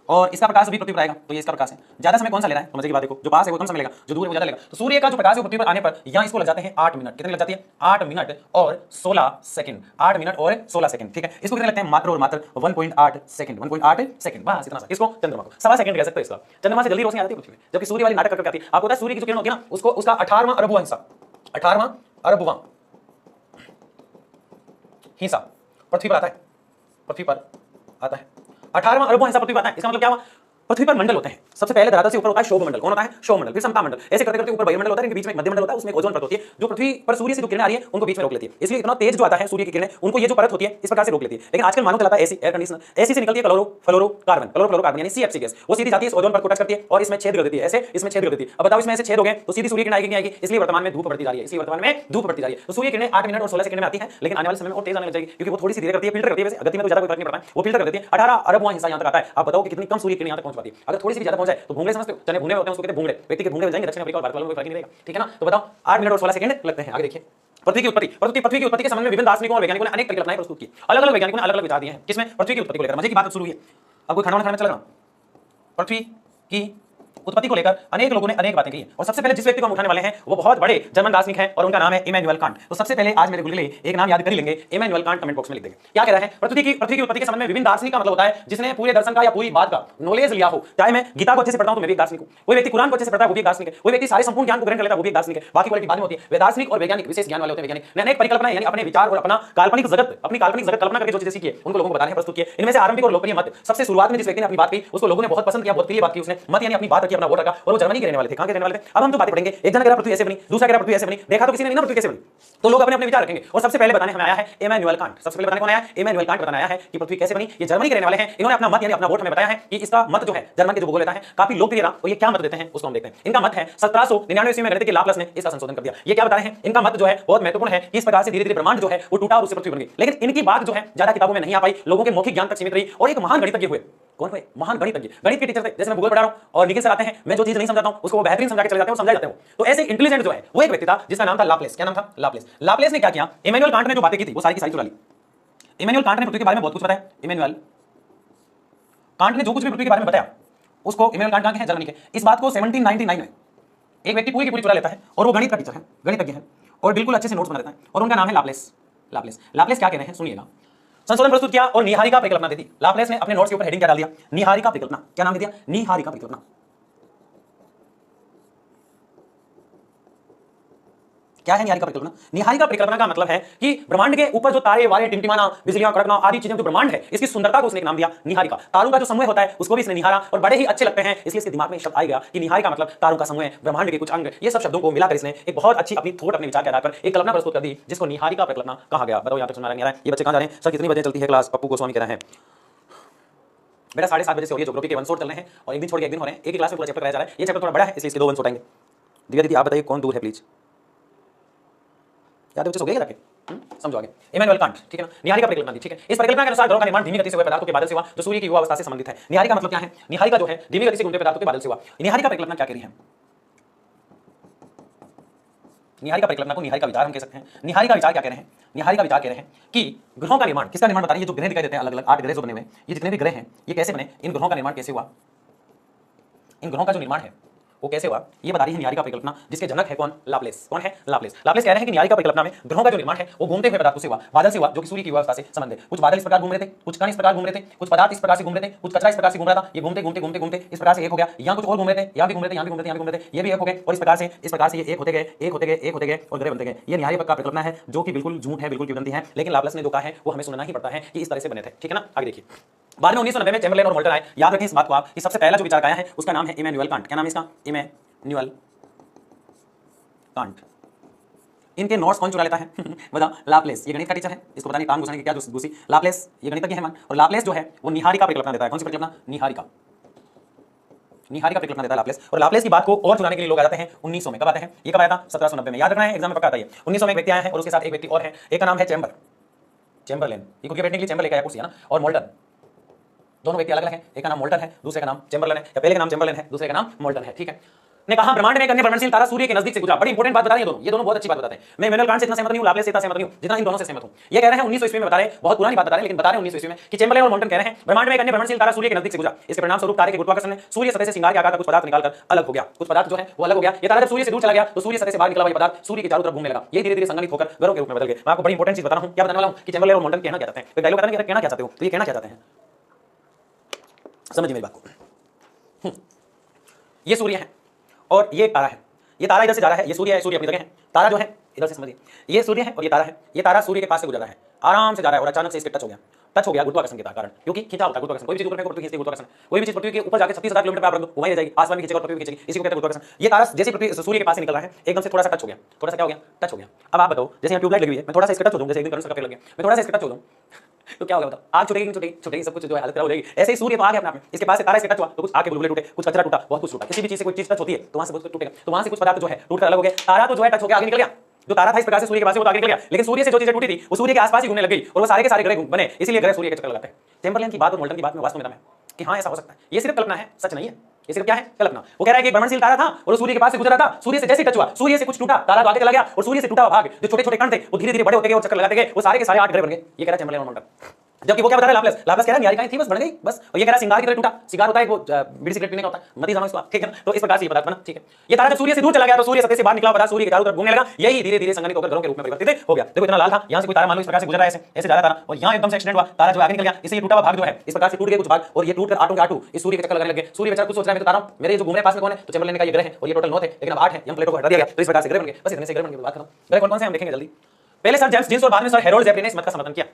और इसका प्रकाश भी पृथ्वी पर आएगा, तो ये इसका प्रकाश है। ज्यादा समय कौन सा ले रहा है? तो मजे की बात देखो, जो पास है वो कम समय लेगा, जो दूर है वो ज्यादा लेगा। तो सूर्य का जो प्रकाश है पृथ्वी पर आने पर यहां इसको लग जाते हैं 8 मिनट। कितने लग जाती है? 8 मिनट और 16 सेकंड। 8 मिनट और 16 सेकंड। ठीक है, इसको कितने लगते हैं? मात्र और मात्र 1.8 सेकंड। 1.8 सेकंड, बस इतना सा। इसको चंद्रमा को 1.25 सेकंड कह सकते हो इसका। चंद्रमा से जल्दी रोशनी आती है पृथ्वी में, जबकि सूर्य वाली नाटक करके आती है। आपको पता है सूर्य की जो किरण होती है ना, उसको उसका 18वां अरबवां हिस्सा, 18वां अरबवां हिस्सा पृथ्वी पर आता है। पृथ्वी पर आता है 18वां अरबवां हिस्सा पृथ्वी पर आता है। इसका मतलब क्या हुआ? पृथ्वी पर मंडल होते हैं। सबसे पहले धरातल से ऊपर होता है शोभ मंडल। कौन होता है? शोभ मंडल। फिर समता मंडल। ऐसे करते करते ऊपर वायुमंडल होता है, इनके बीच में मध्य मंडल होता है, उसमें ओजोन परत होती है, जो पृथ्वी पर सूर्य से जो किरणें आ रही है उनको बीच में रोक लेती है। इसलिए इतना तेज जो आता है सूर्य की किरणें, उनको ये जो परत होती है इस प्रकार से रोक लेती है। लेकिन आजकल मानो चलाता है एसी, एयर कंडीशनर, एसी से निकलती है क्लोरोफ्लोरोकार्बन यानी सीएफसी गैस। वो सीधी जाती है इस ओजोन परत को टच करती है और इसमें छेद कर देती है। ऐसे इसमें छेद कर देती है। अब बताओ इसमें ऐसे छेद हो गए तो सीधी सूर्य किरण आएगी नहीं आएगी? इसलिए वर्तमान में धूप बढ़ती जा रही है। इसलिए वर्तमान में धूप बढ़ती जा रही है। तो सूर्य किरणें 8 मिनट और 16 सेकंड में आती है, लेकिन आने वाले समय में और तेज आने लग जाएगी, क्योंकि वो थोड़ी सी धीरे करती है, फिल्टर करती है। वैसे गति में तो ज्यादा कोई फर्क नहीं पड़ता है, वो फिल्टर कर देती है। 18 अरबवां हिस्सा यहां तक आता है। आप बताओ कि कितनी कम सूर्य किरण यहां तक पहुंच पाती है? अगर थोड़ी सी भी ज्यादा पहुंच जाए तो भूंगले समझते हो? चने भूंगले होते हैं, उसको कहते हैं भूंगले। व्यक्ति के भूंगले बन जाएंगे, दक्षिण अफ्रीका और भारत वालों को कोई फर्क नहीं रहेगा। ठीक है ना? तो बताओ 8 मिनट और 16 सेकंड लगते हैं। आगे देखिए, पृथ्वी की उत्पत्ति के संबंध में विभिन्न दार्शनिकों और वैज्ञानिकों ने अनेक परिकल्पनाएं प्रस्तुत की। अलग अलग वैज्ञानिकों ने अलग अलग विचार दिए हैं। किसमें? पृथ्वी की उत्पत्ति को लेकर। मजे की बात शुरू हुई है। अब कोई खाना खाने चल रहा, पृथ्वी की उत्पत्ति को लेकर अनेक लोगों ने अनेक बातें की। और सबसे पहले जिस व्यक्ति को हम उठाने वाले हैं वो बहुत बड़े जर्मन दार्शनिक हैं, और उनका नाम है इमैनुअल कांट। तो सबसे पहले आज मेरे गुलगुले एक नाम याद कर ही लेंगे, इमैनुअल कांट। कमेंट बॉक्स में लिख देंगे। क्या कह रहा है? पृथ्वी की उत्पत्ति के संबंध में विभिन्न दार्शनिक का मतलब होता है जिसने पूरे दर्शन का या पूरी बात का नॉलेज लिया हो। चाहे मैं गीता को अच्छे से पढ़ता हूं तो मैं भी एक दार्शनिक हूं, कोई व्यक्ति कुरान को अच्छे से पढ़ता है वो भी एक दार्शनिक है, कोई व्यक्ति सारे संपूर्ण ज्ञान को ग्रहण कर लेता है वो भी एक दार्शनिक है। बाकी क्वालिटी बाद में होती है। वे दार्शनिक और वैज्ञानिक विशेष ज्ञान वाले होते हैं। वैज्ञानिक ने अनेक परिकल्पनाएं यानी अपने विचार और अपनी काल्पनिक जगत कल्पना करके जो चीजें सीखी है उनको लोगों को बताने प्रस्तुत किए। इनमें से आरंभिक और लोकप्रिय मत, सबसे शुरुआत में जिस व्यक्ति ने अपनी बात की उसको लोगों ने बहुत पसंद किया, बहुत क्लियर बात की उसने, मत यानी अपनी बात रखी, अपना वोट रखा, और वो जर्मनी के रहने वाले थे। कहां के रहने वाले थे? अब हम तो बातें पढ़ेंगे। एक जन कह रहा पृथ्वी ऐसे बनी, दूसरा कह रहा पृथ्वी ऐसे बनी। देखा तो किसी ने नहीं ना पृथ्वी कैसे बनी, तो लोग अपने अपने विचार रखेंगे। और सबसे पहले बताने हमें आया है इमैनुअल कांट। सबसे पहले बताने कौन आया? इमैनुअल कांट बताने आया है कि पृथ्वी कैसे बनी। ये जर्मनी के रहने वाले हैं। इन्होंने अपना मत यानी अपना वोट हमें बताया है कि इसका मत जो है जर्मन के जो भूगोल लेता है काफी लोकप्रिय रहा। और ये क्या मत देते हैं उसको हम देखते हैं। इनका मत है 1799 ईस्वी में गणित के लाप्लास ने इसका संशोधन कर दिया। ये क्या बताते हैं? इनका मत जो है बहुत महत्वपूर्ण है कि इस प्रकार से धीरे धीरे ब्रह्मांड जो है वो टूटा और उससे पृथ्वी बन गई। लेकिन इनकी बात जो है ज्यादा किताबों में नहीं आ पाई, लोगों के मौखिक ज्ञान तक सीमित रही, और एक महान गणितज्ञ हुए। कौन हुए? महान गणितज्ञ। गणित के टीचर थे। जैसे मैं भूगोल पढ़ा रहा हूं और निखिल सर आते हैं, मैं जो चीज नहीं समझाता हूं उसको वो बेहतरीन समझा के चले जाते हैं, समझा जाते हैं। तो ऐसे इंटेलिजेंट जो है वो एक व्यक्ति था जिसका नाम था लाप्लेस। क्या नाम था? लाप्लेस। लाप्लेस ने क्या किया? इमैनुअल कांट ने जो बातें की थी वो सारी की सारी चुरा ली। इमैनुअल कांट ने पृथ्वी के बारे में बहुत कुछ बताया। इमैनुअल कांट ने जो कुछ भी पृथ्वी के बारे में बताया उसको, इमैनुअल कांट कहां के हैं? जर्मनी के। इस बात को 1799 में एक व्यक्ति पूरी की पूरी चुरा लेता है, और वो गणित का टीचर है, गणितज्ञ है, और बिल्कुल अच्छे से नोट्स बना देता है, और उनका नाम है लाप्लेस। लाप्लेस लाप्लेस क्या कह रहे हैं सुनिएगा। संशोधन प्रस्तुत किया और निहारिका परिकल्पना दी थी। लाप्लेस ने अपने नोट्स के ऊपर हेडिंग क्या डाल दिया? निहारिका परिकल्पना। क्या नाम दे दिया? निहारिका परिकल्पना। क्या है निहारिका परिकल्पना? निहारिका परिकल्पना का मतलब है कि ब्रह्मांड के ऊपर जो तारे वारे टिमटिमाना, बिजलियां कड़कना आदि चीजें जो ब्रह्मांड है इसकी सुंदरता को उसने एक नाम दिया निहारिका। तारों का जो समूह होता है उसको भी इसने निहारा, और बड़े ही अच्छे लगते हैं, इसलिए इसके दिमाग में शब्द आ गया कि निहारिका मतलब तारों का समूह, ब्रह्मांड के कुछ अंग। ये सब शब्दों को मिलाकर इसने एक बहुत अच्छी अपनी थॉट, अपने विचार के आधार पर एक कल्पना प्रस्तुत कर दी, जिसको निहारिका परिकल्पना कहा गया। बताओ यहाँ तक समझ आ रहा है? ये बच्चे कहां जा रहे हैं? सर कितनी बजे चलती है क्लास? पप्पू गोस्वामी कह रहे हैं बेटा 7:30 बजे से हो रही है। ज्योग्राफी के 1 शॉट चल रहे हैं, और एक दिन छोड़ के एक दिन हो रहे हैं। एक ही क्लास में पूरा चैप्टर कराया जा रहा है। ये चैप्टर थोड़ा बड़ा है इसलिए इसके 2 1 शॉट आएंगे। दिव्या दीदी आप बताइए कौन दूर है प्लीज? याद है बच्चे, सो गए जाके समझो आगे। इमैनुअल कांट, ठीक है ना, निहारिका परिकल्पना दी, ठीक है। इस परिकल्पना के अनुसार ग्रहों का निर्माण धीमी गति से हुए पदार्थों के बादल से हुआ जो सूर्य की युवा अवस्था से संबंधित है। निहारिका मतलब क्या है? निहारिका जो है धीमी गति से घूमते पदार्थों के बादल से हुआ। निहारिका परिकल्पना क्या कह रही है? निहारिका परिकल्पना को निहारिका विचार हम कह सकते हैं। निहारिका विचार क्या कह रहे हैं? निहारिका विचार कह रहे हैं कि ग्रहों का निर्माण, किसका निर्माण बता रही है? जो ग्रह दिखाई देते हैं अलग अलग 8 ग्रह जो बने हुए हैं, ये जितने भी ग्रह हैं ये कैसे बने? इन ग्रहों का निर्माण कैसे हुआ? इन ग्रहों का जो निर्माण है वो कैसे हुआ ये बता रही है निहारिका परिकल्पना, जिसके जनक है कौन? लाप्लेस। कौन है? लाप्लेस। लाप्लेस कह रहे हैं कि निहारिका परिकल्पना में ग्रहों का जो निर्माण है वो घूमते हुए पदार्थों से हुआ, बादल से हुआ, जो कि सूर्य की अवस्था से संबंध है। कुछ बादल इस प्रकार घूम रहे थे, कुछ कण इस प्रकार घूम रहे थे, कुछ पदार्थ इस प्रकार से घूम रहे थे, कुछ कचरा इस प्रकार से घूम रहा था। ये घूमते घूमते घूमते घूमते इस प्रकार से एक हो गया। यहाँ कुछ और घूम रहे थे, यहाँ भी घूम रहे थे, यहाँ भी घूम रहे थे, यहाँ भी घूम रहे थे, ये भी एक हो गए, और इस प्रकार से ये एक होते गए, एक होते गए, एक होते गए और ग्रह बनते गए। ये निहारिका परिकल्पना है जो कि बिल्कुल झूठ है, बिल्कुल किवदंती है, लेकिन लाप्लास ने जो कहा है वो हमें सुनना ही पड़ता है कि इस तरह से बने थे, ठीक है ना। आगे देखिए, बाद में 1990 में चैम्बरलेन और मोल्टन आए। याद रखें इस बात को आप कि सबसे पहला जो विचारक आया है उसका नाम है इमैनुअल कांट। क्या नाम है इसका? Immanuel Kant. इनके नोट्स कौन चुरा लेता है? बताओ। लाप्लेस, ये गणित का टीचर है, इसको पता नहीं टांग घुसाने की क्या दूसरी। लाप्लेस ये गणितज्ञ है मान, और लाप्लेस जो है वो निहारिका परिकल्पना देता है। कौन सी परिकल्पना? निहारिका। निहारिका परिकल्पना देता है लाप्लेस। और लाप्लेस की बात को और चुराने के लिए लोग आ जाते हैं 1900 में। कब आते हैं? ये कब आया था? 1790 में। याद रखना है, एग्जाम में पक्का आता है। 1900 में एक व्यक्ति आया है और उसके साथ एक व्यक्ति और है, एक का नाम है चैम्बरलेन। ये कुर्सी बैठने के लिए चैम्बर लेकर आया कुर्सी है ना, और मोल्टन। दोनों व्यक्ति अलग अलग हैं, एक का नाम मोल्टन है, दूसरे का नाम चैम्बरलेन है, या पहले का नाम चैम्बरलेन है, दूसरे का नाम मोल्टन है, ठीक है। ने कहा ब्रह्मांड में एक अन्य भ्रमणशील तारा सूर्य के नजदीक से गुजरा। बड़ी इंपॉर्टेंट बात बता रही है दोनों, ये दोनों बहुत अच्छी बात बताते हैं। मैं इमैनुअल कांट से इतना सहमत नहीं हूं, लाप्लेस से इतना सहमत नहीं हूं जितना इन दोनों से सहमत हूं। ये कह रहे हैं 1900 ईस्वी में बता रहे हैं, बहुत पुरानी बात बता रहे हैं, लेकिन बता रहे हैं 1900 ईस्वी में कि चैम्बरलेन और मोल्टन कह रहे हैं ब्रह्मांड में एक अन्य भ्रमणशील तारा सूर्य के नजदीक से गुजरा। इसके परिणाम स्वरूप तारे के गुरुत्वाकर्षण ने सूर्य सतह से श्रृंगार के आकार का कुछ पदार्थ निकालकर अलग हो गया। कुछ पदार्थ जो है वो अलग हो गया। ये तारा जब सूर्य से दूर चला गया तो सूर्य सतह से बाहर निकला हुआ पदार्थ सूर्य के चारों तरफ घूमने लगा। ये धीरे धीरे संगठित होकर ग्रहों के रूप में बदल गए। मैं आपको बड़ी इंपॉर्टेंट चीज बता रहा हूं। क्या बताने वाला हूं कि चैम्बरलेन और मोल्टन कहना क्या चाहते हैं। तो डायलॉग बताने कहना क्या चाहते हो, तो ये कहना क्या चाहते हैं, समझिए मेरी बात को। ये सूर्य है और ये तारा है। ये तारा इधर से जा रहा है, ये सूर्य है, सूर्य अपनी जगह है। तारा जो है इधर से समझिए, ये सूर्य है और ये तारा है। ये तारा सूर्य के पास से गुजर रहा है, आराम से जा रहा है, और अचानक से इसके टच हो गया गुरुत्वाकर्षण के कारण, क्योंकि खींचा होता है गुरुत्वाकर्षण। कोई भी चीज ऊपर फेंको, पृथ्वी खींचती है गुरुत्वाकर्षण। कोई भी चीज पृथ्वी के ऊपर जाके 36,000 किलोमीटर पे आप रख दो, घुमाई जाएगी, आसमान में खींचेगा और पृथ्वी खींचेगी, इसी को कहते हैं गुरुत्वाकर्षण। ये तारा जैसे पृथ्वी सूर्य के पास से निकल रहा है, एकदम से थोड़ा सा टच हो गया, थोड़ा सा क्या हो गया, टच हो गया। अब आप बताओ, जैसे यहाँ ट्यूबलाइट लगी हुई है, मैं थोड़ा सा इसका टच हो दूं, जैसे एक दिन करंट सर्किट लग गया, मैं थोड़ा सा इसका टच हो दूं तो क्या होगा बताओ? आग छुटेगी नहीं छुटेगी? छुटेगी, सब कुछ जो है हालत खराब हो जाएगी। ऐसे ही सूर्य तो आ गया अपने आप में, इसके पास से तारा इसके टच हुआ तो कुछ आके बुलबुले टूटे, कुछ कचरा टूटा, बहुत कुछ टूटा। किसी भी चीज से कोई चीज टच होती है तो वहां से बहुत कुछ टूटेगा, तो वहां से कुछ पदार्थ जो है टूटकर अलग हो गया। तारा तो जो है टच हो गया, आगे निकल गया। जो तारा था इस प्रकार से सूर्य के पास से वो आगे निकल गया, लेकिन सूर्य से जो चीजें टूटी थी वो सूर्य के आसपास ही घूमने लग गई, और वो सारे के सारे ग्रह बने, इसीलिए ग्रह सूर्य के चक्कर लगाते हैं। चैम्बरलेन की बात और मोल्टन की बात में वास्तव में दम है कि हाँ ऐसा हो सकता है। ये सिर्फ कल्पना है, सच नहीं है। ये सिर्फ क्या है? कल्पना। वो कह रहा है कि एक भ्रमणशील तारा था और सूर्य के पास से गुजरा था, सूर्य से जैसे टच हुआ, सूर्य से कुछ टूटा, तारा तो आगे चला गया, और सूर्य से टूटा हुआ भाग जो छोटे छोटे कण थे वो धीरे धीरे बड़े होते गए और चक्कर लगाते गए, वो सारे के सारे 8 ग्रह बन गए। ये कह रहा है चैम्बरलेन और मोल्टन। जबकि वो क्या बता रहा है लाप्लास? लाप्लास कह रहा है निहारिकाएं थी बस बन गई बस, और ये कह रहा है सिंगार की तरह टूटा। सिगार होता है वो बीड़ी सिगरेट पीने का होता है, मत ही समझ इसको, ठीक है ना। तो इस प्रकार से ये पदार्थ बना, ठीक है। ये तारा जब सूर्य से दूर चला गया तो सूर्य सतह से बाहर निकला पदार्थ सूर्य के चारों तरफ घूमने लगा, यही धीरे धीरे संगठित होकर ग्रहों के रूप में परिवर्तित हो गया। देखो इतना लाल था, यहाँ से कोई तारा मान लो इस प्रकार से गुजर रहा है, ऐसे जा रहा तारा, और यहाँ एकदम से एक्सीडेंट हुआ, तारा जो आगे निकल गया, इससे ये टूटा हुआ भाग जो है इस प्रकार से टूट गया कुछ भाग, और ये टूटकर आटों के आटू इस सूर्य के चक्कर लगाने लगे। सूर्य बेचारा कुछ सोच रहा है मैं तो तारा मेरे जो घूम रहे पास में कौन है, तो चैम्बरलेन ने कहा ये ग्रह है, और ये टोटल 9 थे, लेकिन अब 8 है, यहाँ प्लेटो को हटा दिया गया, तो इस प्रकार से ग्रह बन गए। बस इतने से ग्रह बन गए, बात खत्म। ग्रह कौन कौन से हम देखेंगे जल्दी। पहले सर जेम्स जीन्स और बाद में सर हेरोल्ड जेफरी ने इस मत का समर्थन किया।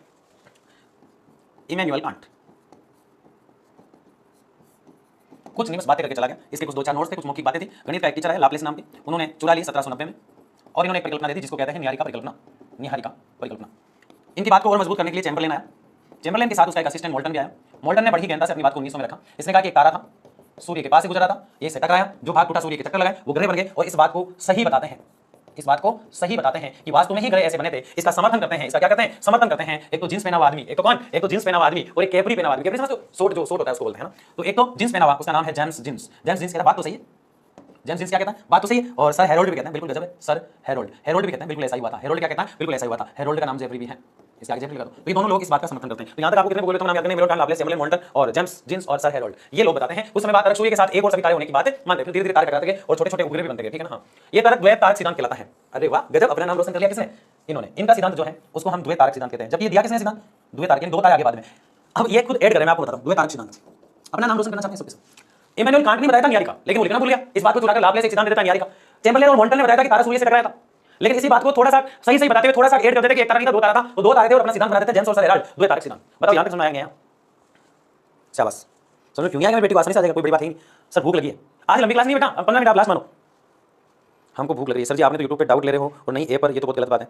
इमैनुअल कांट कुछ निम्स बातें करके चला गया, इसके कुछ 2-4 नोट्स थे, कुछ मौखिक बातें थी। गणित का एक टीचर है लाप्लेस नाम के, उन्होंने चुरा ली 1790 में, और इन्होंने एक परिकल्पना दी थी जिसको कहते हैं निहारिका परिकल्पना। निहारिका परिकल्पना। इनकी बात को और मजबूत करने के लिए चैम्बरलेन आया। चैम्बरलेन के साथ उसका एक असिस्टेंट मोल्टन भी आया। मोल्टन ने बड़ी गहनता से अपनी बात को 1900 में रखा। इसने कहा कि एक तारा था, सूर्य के पास से गुजरा था, ये से टकराया, जो भाग टूटा सूर्य के चक्कर लगाए, वो ग्रह बन गए, और इस बात को सही बताते हैं, इस बात को सही बताते हैं कि वास्तव में ही ग्रह ऐसे बने थे। इसका समर्थन करते हैं, इसका क्या करते हैं? समर्थन करते हैं। एक तो जींस पहना हुआ आदमी, एक तो कौन? एक तो जींस पहना हुआ आदमी और एक कैपरी पहना हुआ आदमी। कैपरी समझो, सूट जो सूट होता है उसको बोलते हैं ना। तो एक तो जींस पहना हुआ, उसका नाम है जेम्स जीन्स। जेम्स जीन्स कहता बात तो सही है, जेम्स जीन्स क्या कहता है? बात तो सही है। और सर हेरोल्ड भी कहते हैं, बिल्कुल गजब है, सर हेरोल्ड। हेरोल्ड भी कहते हैं बिल्कुल ऐसा ही हुआ था। हेरोल्ड क्या कहता है? बिल्कुल ऐसा ही हुआ था। हेरोल्ड का नाम जेफरी भी है, इसके आगे जेफरी लगा दो। तो ये दोनों लोग इस बात का समर्थन करते हैं। तो यहां तक आपको कितने बोले तो नाम याद करने, Immanuel Kant, Laplace, Chamberlain, molten और जेम्स जीन्स और सर हेरोल्ड, ये लोग बताते हैं उस समय बात सूर्य के साथ एक और सभी तारे होने की बात मानते, फिर धीरे धीरे तारे टकराते गए और छोटे छोटे उपग्रह भी बनते गए, ठीक है ना। हाँ, ये तारक द्वैत तारक सिद्धांत कहलाता है। अरे वाह गजब, अपना नाम रोशन कर लिया किसने? इन्होंने। इनका सिद्धांत जो है उसको हम द्वैत तारक सिद्धांत कहते हैं। जब ये दिया किसने सिद्धांत? द्वैत तारक, दो तारे आगे बाद में। अब ये खुद ऐड करें, मैं आपको बताता हूं द्वैत तारक सिद्धांत। अपना नाम रोशन करना चाहते हैं सबके। इमैनुअल कांट ने बताया था निहारिका, लेकिन वो लिखना भूल गया। इस बात को चुराकर लाप्लेस एक सिद्धांत देता है निहारिका। चैम्बरलेन और मोल्टन ने बताया था कि तारा सूर्य से टकराया था, लेकिन इसी बात को थोड़ा सा सही सही बताते हुए थोड़ा सा ऐड करते थे कि एक तारा नहीं था, 2 तारा था, तो 2 तारे थे और अपना सिद्धांत बनाते थे जेम्स और सर हेरोल्ड, द्वैत तारक सिद्धांत। बताओ यहां तक समझ आएंगे? शाबाश। समझो क्यों आएगा? बेटी को आसानी से आ जाएगा, कोई बड़ी बात नहीं। सर भूख लगी है, आज लंबी क्लास नहीं बेटा, 15 मिनट आप लास्ट मानो। हमको भूख लग रही है सर जी, आपने तो यूट्यूब पे डाउट ले रहे हो और नहीं ए पर, ये तो बहुत गलत बात है।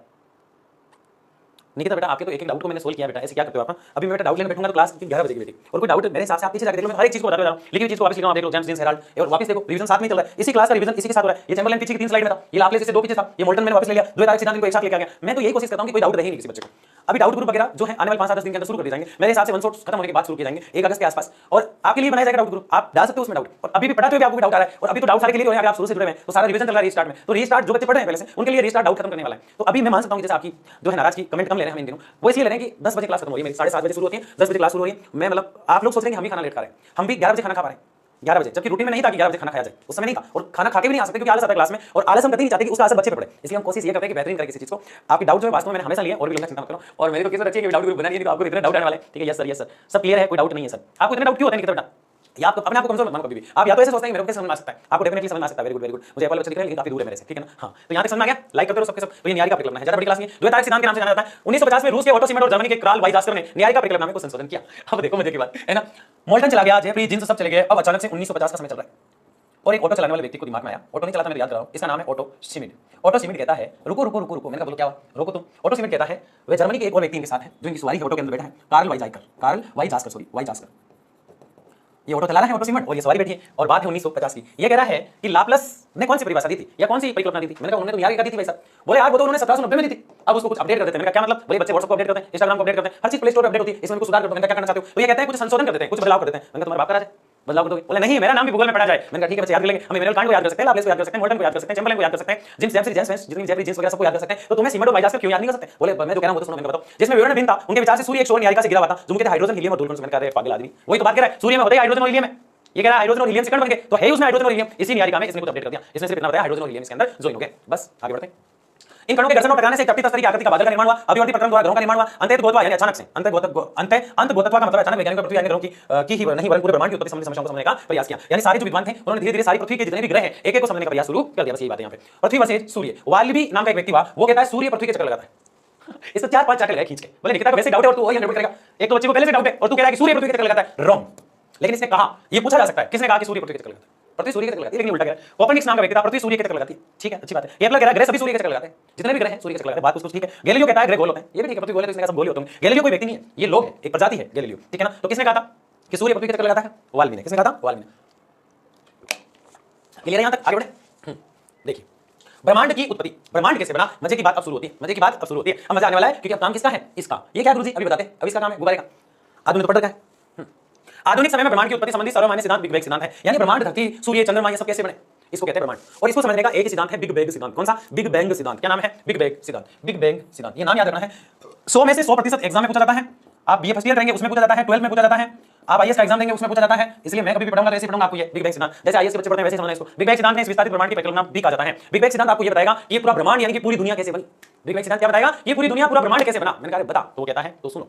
निकिता बेटा आपके तो एक एक डाउट को मैंने सोल्व किया बेटा, ऐसे क्या करते हो आप? अभी मैं बेटा डाउट लेने बैठूंगा तो क्लास 11 बजे की बेटी, और कोई डाउट मेरे हिसाब से आप पीछे जाकर देख लो, मैं हर एक चीज को बताता जा रहा हूं, लिखी हुई चीज को वापस लिख रहा हूं, आप देख लो जेम्स हेराल्ड, और वापस देखो रिवीजन साथ में चल रहा है, इसी क्लास का रिवीजन इसी के साथ हो रहा है। ये चैम्बरलाइन पीछे की 3 स्लाइड में था, ये लाप्लेस से 2 पीछे था, ये मोल्टन मैंने वापस ले लिया, दो तारीख सिद्धांत को एक साथ लेके आ गया। मैं तो यही कोशिश करता हूं कि कोई डाउट रहे नहीं किसी बच्चे को। अभी डाउट ग्रुप वगैरह जो है आने वाले 5-7 दिन के अंदर शुरू कर दिए जाएंगे, मेरे हिसाब से वन शॉट खत्म होने के बाद शुरू किए जाएंगे 1 अगस्त के आसपास, और आपके लिए बनाया जाएगा डाउट ग्रुप, आप डाल सकते हो उसमें डाउट, और अभी भी पढ़ाते हुए आपको डाउट आ रहा है, और अभी तो डाउट सारे के लिए आप शुरू से जुड़े हुए हैं, तो सारा रिवीजन चल रहा है रीस्टार्ट में, तो रीस्टार्ट जो बच्चे पढ़ रहे हैं पहले से उनके लिए रीस्टार्ट डाउट खत्म करने वाला है। तो अभी मैं मान सकता हूं जैसे आपकी जो है नाराज की कमेंट कम ले रहे हैं हम इन दिनों, वो इसलिए ले रहे हैं कि 10 बजे क्लास खत्म हो रही है मेरी, 7:30 बजे शुरू होती है, 10 बजे क्लास शुरू हो रही है। मैं मतलब आप लोग सोच रहे हैं कि हम भी खाना लेट खा रहे हैं, हम भी 11 बजे खाना खा पा रहे हैं, 11 बजे, जबकि रूटीन में नहीं था कि 11 बजे खाना खाया जाए, उस समय नहीं था, और खाना खा के भी नहीं आ सकते क्योंकि आलस आता है क्लास में, और आलस हम कभी नहीं चाहते कि उसका असर बच्चे पे पड़े, इसलिए हम कोशिश ये करते हैं कि बेहतरीन करें किसी चीज को। आपकी डाउट जो है वास्तव में मैंने हमेशा लिया, और भी लंबा चिंता मत करो, और मेरी तो किसी अच्छी है कि डाउट ग्रुप बना नहीं, तो आपको इतने डाउट आने वाले, ठीक है? यस सर सब क्लियर है, कोई डाउट नहीं है सर। आपको इतने डाउट क्यों होते हैं बेटा? या आप अपने आप को कमजोर मत मानो कभी भी, आप या तो ऐसे सोचते हैं मेरे को समझ में आ सकता है, आपको डेफिनेटली समझ में आ सकता है, वेरी गुड, मुझे एप्पल बच्चे दिख रहे हैं लेकिन काफी दूर है मेरे से, ठीक है ना? हाँ, तो यहाँ तक समझ में आ गया, लाइक करते रहो सबके सब। तो ये न्यायिका परिकल्पना है, ज्यादा बड़ी क्लास नहीं है, द्वैतायक सिद्धांत के नाम से जाना जाता है। 1950 में रूस के ऑटो सीमेंट और जर्मनी के कार्ल वाइजास्कर ने न्यायिका परिकल्पना में को संशोधन किया। अब देखो मजे की बात है ना, मोल्टन चला गया, जेफरी जीन्स सब चले गए, अब अचानक से 1950 का समय चल रहा है, और एक ऑटो चलाने वाले व्यक्ति को दिमाग में आया, ऑटो नहीं चलाता, मैं याद कर रहा हूं, इसका नाम है ऑटो शिमिट। ऑटो शिमिट कहता है रुको रुको रुको रुको, मैंने कहा बोलो क्या हुआ, रोको तुम। ऑटो शिमिट कहता है वे जर्मनी के एक और व्यक्ति इनके साथ है जो इनकी सवारी ऑटो के अंदर बैठा है, कार्ल वाइजास्कर। ये ऑटो चला रहा है ऑटो सीमेंट, और ये सवारी बैठी है, और बात है 1950 की। ये कह रहा है कि लाप्लस ने कौन सी परिभाषा दी थी या कौन सी परिकल्पना दी थी? मैंने कहा उन्होंने तो न्यायिका दी थी भाई साहब। बोले यार वो तो उन्होंने 1790 में दी थी, अब उसको कुछ अपडेट कर देते हैं। मैंने कहा क्या मतलब? बोले बच्चे व्हाट्सएप को अपडेट करते हैं, इंस्टाग्राम को अपडेट करते हैं, हर चीज प्ले स्टोर पे अपडेट होती है, इसमें कुछ सुधार कर दो। मैंने क्या करना चाहते हो? तो ये कहते हैं कुछ संशोधन कर देते हैं, कुछ बदलाव कर देते हैं। मैंने कहा तुम्हारा बाप करा जाए, बदलाव कर दोगे? बोले नहीं, मेरा नाम भी गूगल में पढ़ा जाए। मैंने कहा ठीक है बच्चे याद कर लेंगे, हम इमैनुअल कांट को याद कर सकते हैं, लाप्लेस को याद कर सकते हैं, मोल्टन को याद कर सकते हैं, चैम्बरलाइन को याद कर सकते हैं, जेफरी जीन्स वगैरह सबको याद कर सकते हैं, तो तुम्हें सीमेंट और वाइजास्कर क्यों याद नहीं कर सकते? बोले मैं जो कह रहा हूं वो तो सुनो, मैंने बताओ। जिसमें विवरण भिन्न था, उनके विचार से सूर्य एक शोर न्यायिका से गिरा हुआ था, जो मुझे हाइड्रोजन हीलियम और धूल कण से। मैंने कहा पागल आदमी, वही तो बात कह रहा है, सूर्य में होता है हाइड्रोजन और हीलियम है, ये कह रहा है हाइड्रोजन और हीलियम से कण बन गए, तो है उसमें हाइड्रोजन और हीलियम, इसी न्यायिका में इसने कुछ अपडेट कर दिया, इसने सिर्फ इतना बताया हाइड्रोजन और हीलियम इसके अंदर ज्वाइन हो गए, बस आगे बढ़ते हैं। इन कणों के घर्षण और टकराने से चपटी तस्तरी की आकृति का बादल का निर्माण हुआ, अभिवर्ती प्रक्रम द्वारा ग्रहों का निर्माण हुआ, अंतर्गोत्वा यानी अचानक से अंतर्गोत्वा का मतलब अचानक वैज्ञानिकों ने पृथ्वी यानी ग्रहों की ही नहीं वरन पूरे ब्रह्मांड की उत्पत्ति संबंधी समस्याओं को समझने का प्रयास किया। यानी सारे जो विद्वान थे उन्होंने धीरे-धीरे सारी पृथ्वी के जितने भी ग्रह हैं एक-एक को समझने का प्रयास शुरू कर दिया। बस यही बात है यहाँ पे। पृथ्वी वर्सेस सूर्य, वाल्मीकि नाम का एक व्यक्ति हुआ, वो कहता है सूर्य पृथ्वी के चक्कर लगाता है। इसको 4-5 चक्कर लगाए खींच के, बोले निकिता को वैसे डाउट है और तू वही 100 करेगा। एक तो बच्चे को पहले से डाउट है और तू कह रहा है कि सूर्य पृथ्वी के चक्कर लगाता है, रॉन्ग। लेकिन इसने कहा, ये पूछा जा सकता है, किसने कहा कि सूर्य पृथ्वी के चक्कर लगाता है? पृथ्वी सूर्य के चक्कर लगाती है, लेकिन उल्टा कह रहा है। कोपर्निकस नाम का व्यक्ति था, पृथ्वी सूर्य के चक्कर लगाती है, ठीक है अच्छी बात है। ये मतलब कह रहा है ग्रह सभी सूर्य के चक्कर लगाते हैं, जितने भी ग्रह हैं सूर्य के चक्कर लगाते हैं, बात कुछ ठीक है। गैलीलियो कहता है ग्रह गोल होते हैं, ये भी ठीक है, पृथ्वी गोल है तो इसने कहा सब गोल होते हैं। गैलीलियो कोई व्यक्ति नहीं है, ये लोग है, एक प्रजाति है गैलीलियो, ठीक है ना? तो किसने कहा था कि सूर्य पृथ्वी के चक्कर लगाता है? वाल्मीकि ने। किसने कहा था? वाल्मीकि ने। क्लियर है यहां तक? आगे बढ़े। देखिए ब्रह्मांड की उत्पत्ति, ब्रह्मांड कैसे बना, मजे की बात अब शुरू होती है, मजे की बात अब शुरू होती है। अब मजा आने वाला है क्योंकि अब काम किसका है? इसका। ये क्या गुरुजी? अभी बताते हैं। अभी इसका काम है गुब्बारे का। आधुनिक तो पढ़ रखा है। आधुनिक समय में ब्रह्मांड की उत्पत्ति संबंधी सर्वमान्य सिद्धांत बिग बैंग सिद्धांत है, यानी ब्रह्मांड, धरती, सूर्य, चंद्रमा ये सब कैसे बने, इसको कहते हैं ब्रह्मांड। और इसको समझने का एक ही सिद्धांत है, बिग बैंग सिद्धांत। कौन सा? बिग बैंग सिद्धांत। क्या नाम है? बिग बैंग सिद्धांत। बिग बैंग सिद्धांत, ये नाम याद रखना है। 100 में से 100% एग्जाम में पूछा जाता है। आप बीए फर्स्ट ईयर करेंगे उसमें पूछा जाता है, 12 में पूछा जाता है, आप आईएएस का एग्जाम देंगे उसमें पूछा जाता है। इसलिए मैं कभी भी पढ़ाऊंगा तो ऐसे पढ़ाऊंगा आपको ये बिग बैंग सिद्धांत। जैसे आईएएस के बच्चे पढ़ते हैं वैसे समझना इसको। बिग बैंग सिद्धांत में इस विस्तारित ब्रह्मांड की परिकल्पना भी कहा जाता है। बिग बैंग सिद्धांत आपको ये बताएगा कि ये पूरा ब्रह्मांड यानी कि पूरी दुनिया कैसे बनी। बिग बैंग सिद्धांत क्या बताएगा? ये पूरी दुनिया, पूरा ब्रह्मांड कैसे बना। मैंने कहा बता, तो वो कहता है तो सुनो।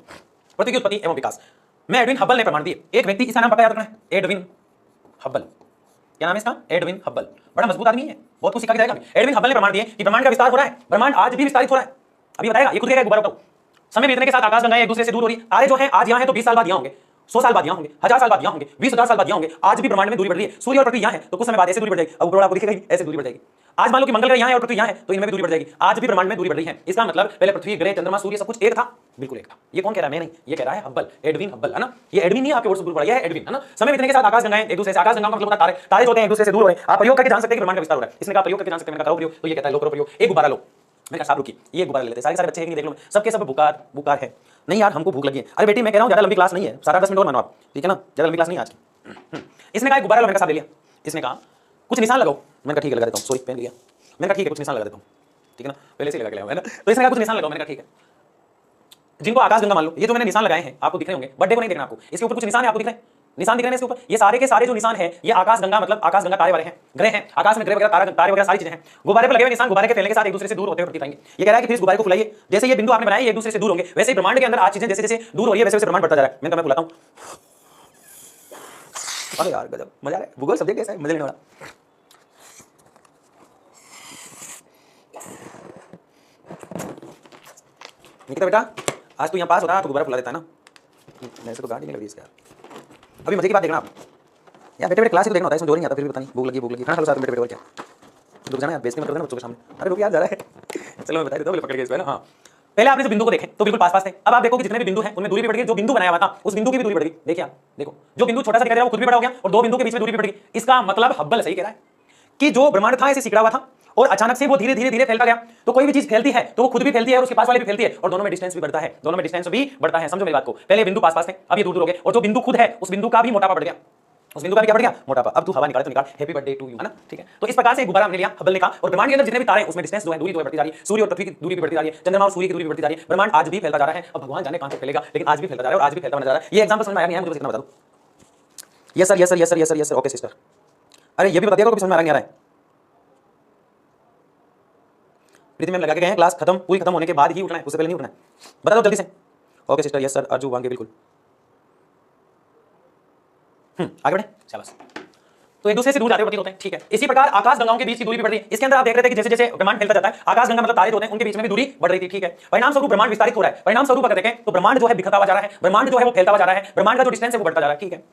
पृथ्वी की उत्पत्ति एवं विकास में एडविन हब्बल ने प्रमाण दिए। एक व्यक्ति, इसका नाम पता याद रखना है, एडविन हब्बल। क्या नाम है इसका? Edwin Hubble. बड़ा मजबूत आदमी है, बहुत कुछ सिखा के जाएगा। एडविन हब्बल ने प्रमाण दिए कि ब्रह्मांड का विस्तार हो रहा है, ब्रह्मांड आज भी विस्तारित हो रहा है। अभी बताएगा, ये खुद कहेगा, गुब्बारा बताओ। समय बीतने के साथ आकाशगंगाएं एक दूसरे से दूर हो रही है। तारे जो हैं आज यहाँ हैं तो 20 साल बाद यहाँ होंगे, 100 साल बाद यहाँ होंगे, 1000 साल बाद यहाँ होंगे, 20,000 साल बाद यहाँ होंगे। आज भी ब्रह्मांड में दूरी बढ़ रही है। सूर्य और पृथ्वी यहाँ है तो कुछ समय बाद ऐसे दूरी बढ़ जाएगी। अब ऊपर आपको दिखेगा ऐसे दूरी बढ़ जाएगी। आज मान लो कि मंगल ग्रह यहाँ है और पृथ्वी यहाँ है तो इनमें भी दूरी बढ़ जाएगी। आज भी ब्रह्मांड में दूरी बढ़ रही है। इसका मतलब पहले पृथ्वी, ग्रह, चंद्रमा, सूर्य सब कुछ एक था, बिल्कुल एक था। ये कौन कह रहा है? मैं नहीं, ये कह रहा है हब्बल, एडविन हब्बल, है ना? ये एडविन नहीं, आपके वर्ड से दूर पड़ा, ये है एडविन, है ना? समय बीतने के साथ आकाशगंगाएं एक दूसरे से, आकाशगंगा का मतलब होता है तारे, तारे जो होते हैं एक दूसरे से दूर हो रहे हैं। आप प्रयोग करके जान सकते हैं कि ब्रह्मांड का विस्तार हो रहा है। इसने कहा प्रयोग करके जान सकते हैं, मैंने कहा करो प्रयोग, तो ये कहता है लो करो प्रयोग। एक गुब्बारा लो, मैंने कहा साहब रुकी, ये गुब्बारा ले लेते हैं। सारे बच्चे हैं कि देख लो, सबके सब बुखार बुखार है। नहीं यार हमको भूख लगी है। अरे बेटी मैं कह रहा हूँ ज्यादा लंबी क्लास नहीं है, 7-10 मिनट और मानो आप, ठीक है ना? ज्यादा लंबी क्लास नहीं आज की। इसने कहा गुब्बारा लो, मैंने कहा साहब ले लिया। इसने कहा कुछ निशान लगाओ, मैंने कहा ठीक है लगा देता हूँ, सॉरी पेन लिया। मैंने कहा ठीक है कुछ निशान लगा देता हूँ, ठीक है ना? पहले से लगा के लाया है ना? तो इसने कहा कुछ निशान लगाओ, मैंने कहा ठीक है। जिनको आकाशगंगा मान लो, ये जो मैंने निशान लगाए हैं आपको दिख रहे होंगे, बर्थडे को नहीं देखना आपको, इसके ऊपर कुछ निशान है, आपको दिख रहे हैं? निशान दिख रहे हैं इसके ऊपर। ये सारे के सारे जो निशान है ये आकाशगंगा, मतलब आकाशगंगा तारे वाले हैं, ग्रह हैं, आकाश में ग्रह वगैरह, तारे वगैरह सारी चीजें हैं। गुब्बारे पर लगे हुए निशान गुब्बारे के फैलने के साथ एक दूसरे से दूर होते हुए प्रतीत आएंगे। ये कह रहा है कि प्लीज गुब्बारे को फुलाइए, जैसे ये बिंदु आपने बनाए एक दूसरे से दूर होंगे, वैसे ही ब्रह्मांड के अंदर आज चीजें जैसे जैसे दूर हो रही है वैसे वैसे ब्रह्मांड बढ़ता जा रहा है। मैं बुलाता हूं। अरे यार गजब मजा आ रहा है। भूगोल सब्जेक्ट कैसा है, मजा लेने वाला। निकिता बेटा आज तू यहाँ पास होता तो गुब्बारा फुला देता है ना, वैसे तो गाड़ी नहीं लग रही इसका। अभी मजे की बात देखना आप यार, बेटे बेटे क्लास ही तो देखना होता है, इसमें जोर नहीं आता, फिर भी पता नहीं भूख लगी खाना खा लो साथ में बेटे बेटे और क्या। रुक जाना यार, बेइज्जती मत कर देना बच्चों के सामने। अरे रुक यार जा रहा है। चलो मैं बता देता हूँ, पकड़ के इसको है ना। हाँ पहले आपने जो बिंदु को देखे तो बिल्कुल पास पास थे, अब आप देखो कि जितने भी बिंदु हैं उनमें दूरी भी बढ़ गई, जो बिंदु बनाया हुआ था उस बिंदु की भी दूरी बढ़ गई। देखिए आप देखो जो बिंदु छोटा सा दिखाई दे रहा है वो खुद भी बड़ा हो गया और दो बिंदु के बीच में दूरी भी बढ़ गई। इसका मतलब हब्बल सही कह रहा है कि जो ब्रह्मांड था ऐसे सिकड़ा हुआ था और अचानक से वो धीरे धीरे धीरे फैलता गया। तो कोई भी चीज फैलती है तो वो खुद भी फैलती है और उसके पास वाली भी फैलती है और दोनों में डिस्टेंस भी बढ़ता है, दोनों में डिस्टेंस भी बढ़ता है। समझो मेरी बात को, पहले बिंदु पास पास थे, अब ये दूर दूर हो गए और जो बिंदु खुद है उस बिंदु का भी मोटापा बढ़ गया, उस बिंदु का भी क्या बढ़ गया, मोटापा। अब तू हवा निकाल तो निकाल, हैप्पी बर्थडे टू यू, है ना, ठीक है। तो इस प्रकार से गुब्बारा हमने लिया, हब्बल ने कहा, और ब्रह्मांड के अंदर जितने भी तारे हैं उसमें डिस्टेंस जो है दूरी जो है बढ़ती जा रही है। सूर्य और पृथ्वी की दूरी भी बढ़ती जा रही है, चंद्रमा और सूर्य की दूरी भी बढ़ती जा रही है। ब्रह्मांड आज भी फैलता जा रहा है, अब भगवान जाने कहां तक फैलेगा, लेकिन आज भी फैलता जा रहा है और आज भी फैलता जा रहा है। ये एग्जांपल समझ में आया नहीं है, मुझे बस इतना बता दो। Yes sir, yes sir, yes sir, yes sir, yes sir, okay sister. अरे ये भी बता दिया करो, समझ में आ रहा है। प्रीति मैम लगा के गए हैं, क्लास खत्म पूरी खत्म होने के बाद ही उठना है, उससे पहले नहीं उठना है। बता दो जल्दी से। Okay sister, yes sir, Arju वांगे बिल्कुल। आगे बढ़े, शाबाश। तो एक दूसरे से दूर जाते होते हैं, ठीक है। इसी प्रकार आकाश गंगाओं के बीच की दूरी भी बढ़ रही है। इसके अंदर आप देख रहे थे कि जैसे जैसे ब्रह्मांड फैलता जाता है, आकाश गंगा मतलब तारे होते हैं, उनके बीच में भी दूरी बढ़ रही थी, ठीक है। परिणाम स्वरूप ब्रह्मांड विस्तारित हो रहा है। परिणाम स्वरूप अगर देखें तो ब्रह्मांड जो है बिखरता हुआ जा रहा है, ब्रह्मांड जो है वो फैलता हुआ जा रहा है, ब्रह्मांड का जो डिस्टेंस है वो बढ़ता जा रहा है, ठीक है।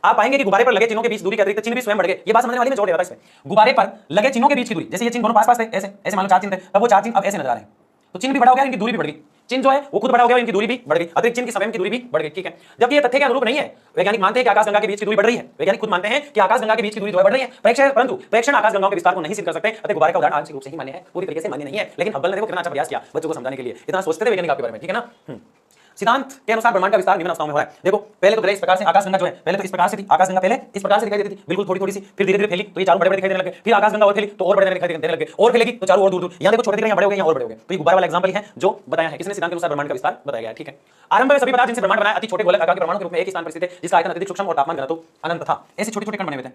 आप पाएंगे कि गुब्बारे पर लगे चिन्हों के बीच दूरी के अतिरिक्त चिन्ह भी स्वयं बढ़ गए। ये बात समझने वाली मैं जोर दे रहा था इसमें। गुब्बारे पर लगे चिन्हों के बीच की दूरी, जैसे ये चिन्ह दोनों पास पास थे, ऐसे ऐसे मान लो 4 चिन्ह थे, अब वो 4 चिन्ह अब ऐसे नजर आ रहे हैं, तो चिन्ह भी बड़ा हो गया, इनकी दूरी भी बढ़ गई। चिन्ह जो है वो खुद बड़ा हो गया, इनकी दूरी भी बढ़ गई, अतिरिक्त चिन्ह की समय की दूरी भी बढ़ गई, ठीक है। जबकि ये तथ्य के अनुरूप नहीं है। वैज्ञानिक मानते हैं कि आकाश गंगा के बीच की दूरी बढ़ रही है, वैज्ञानिक खुद मानते हैं कि आकाश गंगा के बीच की दूरी जो है बढ़ रही है, परंतु प्रेक्षण आकाश गंगाओं के विस्तार को नहीं सिद्ध कर सकते। अतः गुब्बारे का उदाहरण आंशिक रूप से ही मान्य है, पूरी तरीके से मान्य नहीं है। लेकिन हब्बल ने देखो कितना अच्छा प्रयास किया बच्चों को समझाने के लिए, इतना सोचते थे वैज्ञानिक आपके बारे में, ठीक है ना। सिद्धांत के अनुसार ब्रह्मांड का विस्तार निम्न अवस्थाओं में हो रहा है। देखो पहले तो इस प्रकार से आकाश गंगा जो है, पहले तो इस प्रकार से थी आकाश गंगा, पहले इस प्रकार से दिखाई देती थी, बिल्कुल थोड़ी थोड़ी सी, फिर धीरे धीरे फैली तो ये चारों बड़े बड़े दिखाई देने लगे, फिर आकाश गंगा और फैली तो और बड़े बड़े दिखाई देने लगे, और फैलेगी तो चारों और दूर दूर, यहां देखो छोटे दिख रहे हैं, बड़े हो गए, यहां और बड़े हो गए। तो ये गुब्बारे वाला एग्जांपल है जो बताया है, किसने, सिद्धांत के अनुसार ब्रह्मांड का विस्तार बताया गया है, ठीक है। आरंभ में सभी पदार्थ जिनसे ब्रह्मांड बना अति छोटे गोलक आकार के परमाणु के रूप में एक ही स्थान पर स्थित है, जिसका आयतन अत्यधिक सूक्ष्म और तापमान घनत्व अनंत था। ऐसे छोटे छोटे कण बने हुए थे,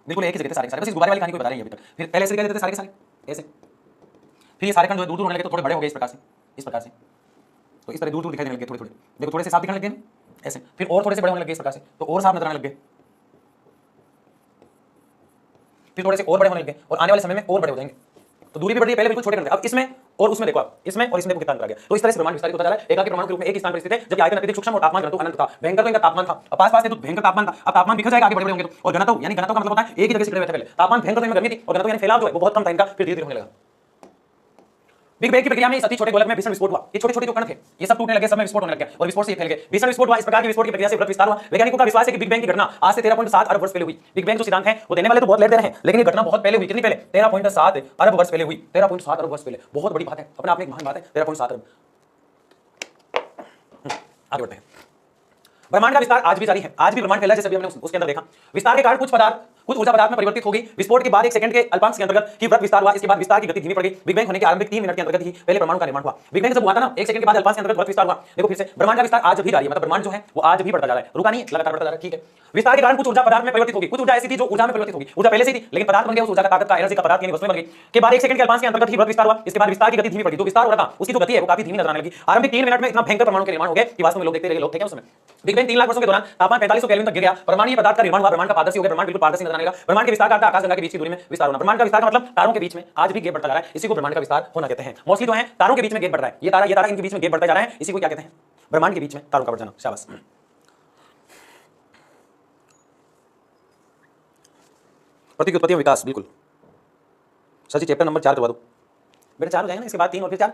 बिल्कुल एक ही जगह सारे सारे, बस इस गुब्बारे वाली कहानी को बता रही है अभी तक। फिर पहले ऐसे दिखाई देते थे सारे के सारे ऐसे, फिर ये सारे कण जो है दूर दूर होने लगे तो थोड़े बड़े हो गए इस प्रकार से, इस प्रकार से, तो इस तरह दूर दूर दिखाई देने लगे थोड़े थोड़े, देखो थोड़े से साफ दिखने लगे ऐसे, फिर और थोड़े से बड़े होने लगे इस प्रकार से, तो और साफ नजर आने लगे, फिर थोड़े से और बड़े होने लगे और आने वाले समय में और बड़े हो जाएंगे, तो दूरी भी बढ़ रही है। पहले बिल्कुल छोटे थे, अब इसमें और उसमें देखो आप, इसमें और इसमें कितना अंतर आ गया। तो इस तरह से ब्रह्मांड विस्तारित होता जा रहा है, एकाकी परमाणु के रूप में एक स्थान पर स्थित है, जबकि आयतन अत्यधिक सूक्ष्म और तापमान घनत्व अनंत था। भयंकर तो इनका तापमान था, अब पास पास थे तो भयंकर तापमान था, अब तापमान बिखर जाएगा आगे बड़े बड़े होंगे तो। और घनत्व यानी घनत्व का मतलब होता है एक ही जगह से खड़े हुए थे, पहले तापमान भयंकर तो इनमें गर्मी थी और घनत्व यानी फैलाव जो है वो बहुत कम था इनका, फिर धीरे धीरे होने लगा। बिग बैंग की प्रक्रिया में इस अति छोटे गोलक में भीषण विस्फोट हुआ, ये छोटे छोटे जो कण थे ये सब टूटने लगे, सब में विस्फोट होने लग गया और विस्फोट से ये फैल गए, भीषण विस्फोट हुआ। इस प्रकार के विस्फोट की प्रक्रिया से वृत्त विस्तार हुआ। वैज्ञानिकों का विश्वास है कि बिग बैंग की घटना आज से 13.7 अरब वर्ष पहले हुई। बिग बैंग जो सिद्धांत है वो देने वाले तो बहुत लेट दे रहे हैं, लेकिन ये घटना बहुत पहले हुई। कितनी पहले? 13.7 अरब वर्ष पहले हुई, 13.7 अरब वर्ष पहले, बहुत बड़ी बात है, अपने आप में एक महान बात है, 13.7 अरब। आगे बढ़ते हैं। ब्रह्मांड का विस्तार आज भी जारी है, आज भी ब्रह्मांड फैला जैसे अभी हमने उसके अंदर देखा। विस्तार के कारण कुछ पदार्थ कुछ ऊर्जा पदार्थ में परिवर्तित हो गई। विस्फोट के बाद 1 सेकंड के अल्पांश के अंतर्गत की वृत्त विस्तार हुआ, इसके बाद विस्तार की गति धीमी पड़ गई। बिग बैंग होने के आरंभिक 3 मिनट के अंतर्गत ही पहले परमाणु का निर्माण हुआ। बिग बैंग जब हुआ था ना 1 सेकंड के बाद अल्पांश के अंतर्गत वृत्त विस्तार हुआ। देखो फिर से ब्रह्मांड का विस्तार आज भी जारी है, मतलब ब्रह्मांड जो है वो आज भी बढ़ता जा रहा है, रुका नहीं है, लगातार बढ़ता जा रहा है, ठीक है। विस्तार के कारण कुछ ऊर्जा पदार्थ में परिवर्तित होगी, कुछ ऊर्जा ऐसी थी जो ऊर्जा में परिवर्तित होगी, ऊर्जा पहले से थी लेकिन पदार्थ बन गया, उस ऊर्जा का ताकत का एनर्जी का पदार्थ यानी वस्तु बन गई। के बाद 1 सेकंड के अल्पांश के अंतर्गत ही वृत्त विस्तार हुआ, इसके बाद विस्तार की गति धीमी पड़ गई। तो विस्तार हो रहा था उसकी जो गति है वो काफी धीमी नजर आने लगी। आरंभिक 3 मिनट में इतना भयंकर परमाणु के निर्माण हो गए कि वास्तव में लोग देखते रहे, लोग थे क्या उस समय। बिग बैंग 3 लाख वर्षों के दौरान तापमान 4500 केल्विन तक गिर गया, परमाणु पदार्थ का निर्माण हुआ, ब्रह्मांड का पारदर्शी हो गया, ब्रह्मांड बिल्कुल पारदर्शी नजर आने लगा। ब्रह्मांड के विस्तार का आकाश गंगा के बीच की दूरी में विस्तार होना। ब्रह्मांड का विस्तार का मतलब तारों के बीच में आज भी गैप बढ़ता जा रहा है, इसी को ब्रह्मांड का विस्तार होना कहते हैं। मोस्टली जो है तारों के बीच में गैप बढ़ रहा है, ये तारा इनके बीच में गैप बढ़ता जा रहा है, इसी को क्या कहते हैं? ब्रह्मांड के बीच में तारों का बढ़ जाना। शाबाश। प्रतीक उत्पत्ति और विकास, बिल्कुल सर जी चैप्टर नंबर 4 करवा दो बेटा, 4 हो जाएगा ना, इसके बाद 3 और फिर 4।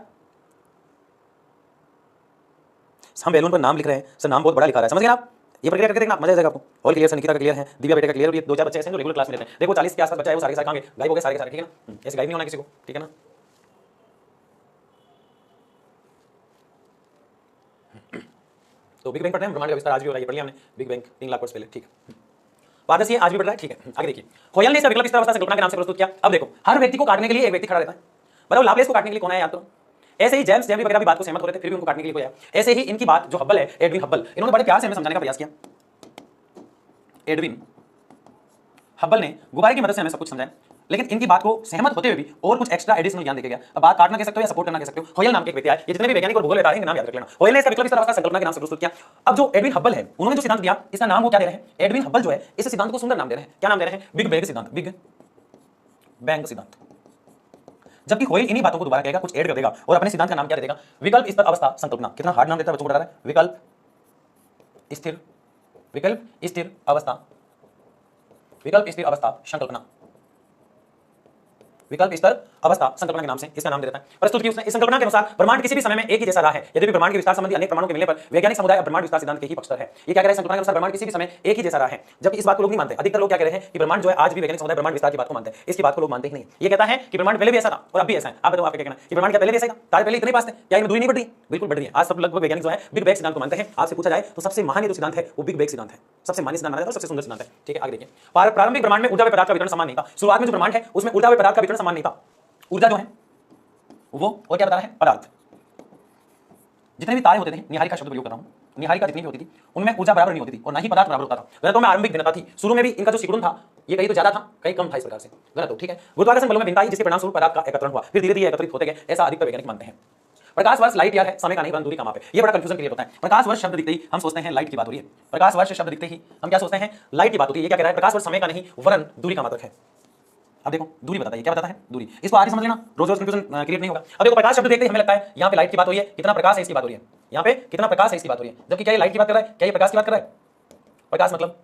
हम बैलून पर नाम लिख रहे हैं सर, नाम बहुत बड़ा लिखा रहा है, समझ गए आप? ये प्रक्रिया करके देखना, मजा आ जाएगा आपको। ऑल क्लियर सर, निकिता का क्लियर है, दिव्या बेटे का क्लियर, और ये 2-4 बच्चे ऐसे हैं जो रेगुलर क्लास में रहते हैं। देखो 40 के आसपास बच्चा है, वो सारे सारे कहां गए? गायब हो गए सारे के सारे, ठीक है ना। ऐसे गायब नहीं होना किसी को, ठीक है ना। तो बिग बैंग पढ़ रहे हैं, ब्रह्मांड का विस्तार आज भी हो रहा है, ये पढ़ लिया हमने, बिग बैंग 3 लाख वर्ष पहले, ठीक है। पारदर्शी आज भी बढ़ रहा है, ठीक है। आगे देखिए, होयल ने इसे विकल्प विस्तार अवस्था संकल्पना के नाम से प्रस्तुत किया। अब देखो हर व्यक्ति को काटने के लिए एक व्यक्ति खड़ा रहता है, बताओ लाप्लेस को काटने के लिए कौन है याद करो। ऐसे ही जेम्स जेमरी वगैरह भी बात को सहमत हो रहे थे, फिर भी उनको काटने के लिए कोई आया। ऐसे ही इनकी बात जो हब्बल है, एडविन हब्बल, इन्होंने बड़े प्यार से हमें समझाने का प्रयास किया। एडविन हब्बल ने गुब्बारे की मदद से हमें सब कुछ समझाया, लेकिन इनकी बात को सहमत होते हुए भी और कुछ एक्स्ट्रा एडिशनल ज्ञान देके गया। अब बात काटना कह सकते हो या सपोर्ट करना कह सकते हो। होयल नाम के एक व्यक्ति आए, ये जितने भी वैज्ञानिक और भूगोल बता रहे हैं नाम याद रख लेना। होयल ने इसका विकल्प विस्तार अवस्था संकल्पना के नाम से प्रस्तुत किया। अब जो एडविन हब्बल है उन्होंने जो सिद्धांत दिया, इसका नाम वो क्या दे रहे हैं? एडविन हब्बल जो है इस सिद्धांत को सुंदर नाम दे रहे हैं। क्या नाम दे रहे हैं? बिग बैंग सिद्धांत, बिग बैंग सिद्धांत। जबकि होयल इन्हीं बातों को दोबारा कहेगा, कुछ ऐड कर देगा और अपने सिद्धांत का नाम क्या दे देगा? विकल्प स्तर अवस्था संकल्पना। कितना हार्ड नाम देता है बच्चों को बता रहा है, विकल्प स्थिर, विकल्प स्थिर अवस्था, विकल्प स्थिर अवस्था संकल्पना, विकल्प स्तर अवस्था संकल्पना के नाम से इसका नाम दे देता है। प्रस्तुत की उसने इस संकल्पना के अनुसार ब्रह्मांड किसी भी समय में एक ही जैसा रहा है, यदि ब्रह्मांड के विस्तार संबंधी अनेक प्रमाणों के मिलने पर वैज्ञानिक समुदाय ब्रह्मांड विस्तार सिद्धांत के ही पक्षधर है। ये क्या कह रहा है, संकल्पना के अनुसार ब्रह्मांड किसी भी समय एक ही जैसा रहा है, जबकि इस बात को लोग नहीं मानते। अधिकतर लोग क्या कह रहे हैं कि ब्रह्मांड जो है आज भी वैज्ञानिक समुदाय ब्रह्मांड विस्तार की बात को मानते हैं, इसकी बात को लोग मानते ही नहीं। ये कहता है कि ब्रह्मांड पहले भी ऐसा था और अब भी ऐसा है। आप बताओ आपका क्या कहना है कि ब्रह्मांड क्या पहले भी ऐसा था, तारे पहले इतने पास थे, क्या इनमें दूरी नहीं बढ़ रही? बिल्कुल बढ़ रही है। आज सब लगभग वैज्ञानिक जो है बिग बैंग सिद्धांत को मानते हैं। आपसे पूछा जाए तो सबसे महान जो सिद्धांत है वो बिग बैंग सिद्धांत है, सबसे मान्य सिद्धांत माना जाता है और सबसे सुंदर सिद्धांत है। ठीक है, आगे देखिए। प्रारंभिक ब्रह्मांड में ऊर्जा व पदार्थ का वितरण समान नहीं था। शुरुआत में जो ब्रह्मांड है उसमें ऊर्जा व पदार्थ का वितरण समान नहीं था। ऊर्जा जो है वो और क्या बता रहा है, पदार्थ। जितने भी तारे होते थे, निहारिका शब्द प्रयोग कर रहा हूं, निहारिका जितनी भी होती थी उनमें ऊर्जा बराबर नहीं होती थी और ना ही पदार्थ बराबर होता था। घनत्व में आरंभिक भिन्नता थी। शुरू में भी इनका जो सिकुड़न था ये कहीं तो ज्यादा था, कहीं कम था। इस प्रकार से घनत्व, ठीक है। गुरुत्वाकर्षण बलों में भिन्नता आई जिसके परिणामस्वरूप पदार्थ का एकत्रण हुआ, फिर धीरे धीरे एकत्रित होते गए, ऐसा अधिकतर वैज्ञानिक मानते हैं। प्रकाश वर्ष लाइट ईयर है, समय का नहीं, दूरी का माप है। ये बड़ा कंफ्यूजन क्रिएट होता है। प्रकाश वर्ष शब्द दिखते ही हम सोचते हैं लाइट की बात हो रही है। प्रकाश वर्ष शब्द दिखते ही हम क्या सोचते हैं, लाइट की बात होती है। ये क्या कह रहा है, प्रकाश वर्ष समय का नहीं वरन दूरी का मात्रक है। अब देखो दूरी बताता है, क्या बताता है, दूरी। इसको आगे समझ लेना, रोज रोज कंफ्यूजन क्रिएट नहीं होगा। अब देखो प्रकाश शब्द देखते ही हमें लगता है यहाँ पे लाइट की बात हो रही है, कितना प्रकाश है इसकी बात हो रही है, यहाँ पे कितना प्रकाश है इसकी बात हो रही है। जबकि क्या ये लाइट की बात कर रहा है, क्या ये प्रकाश की बात कर रहा है? प्रकाश मतलब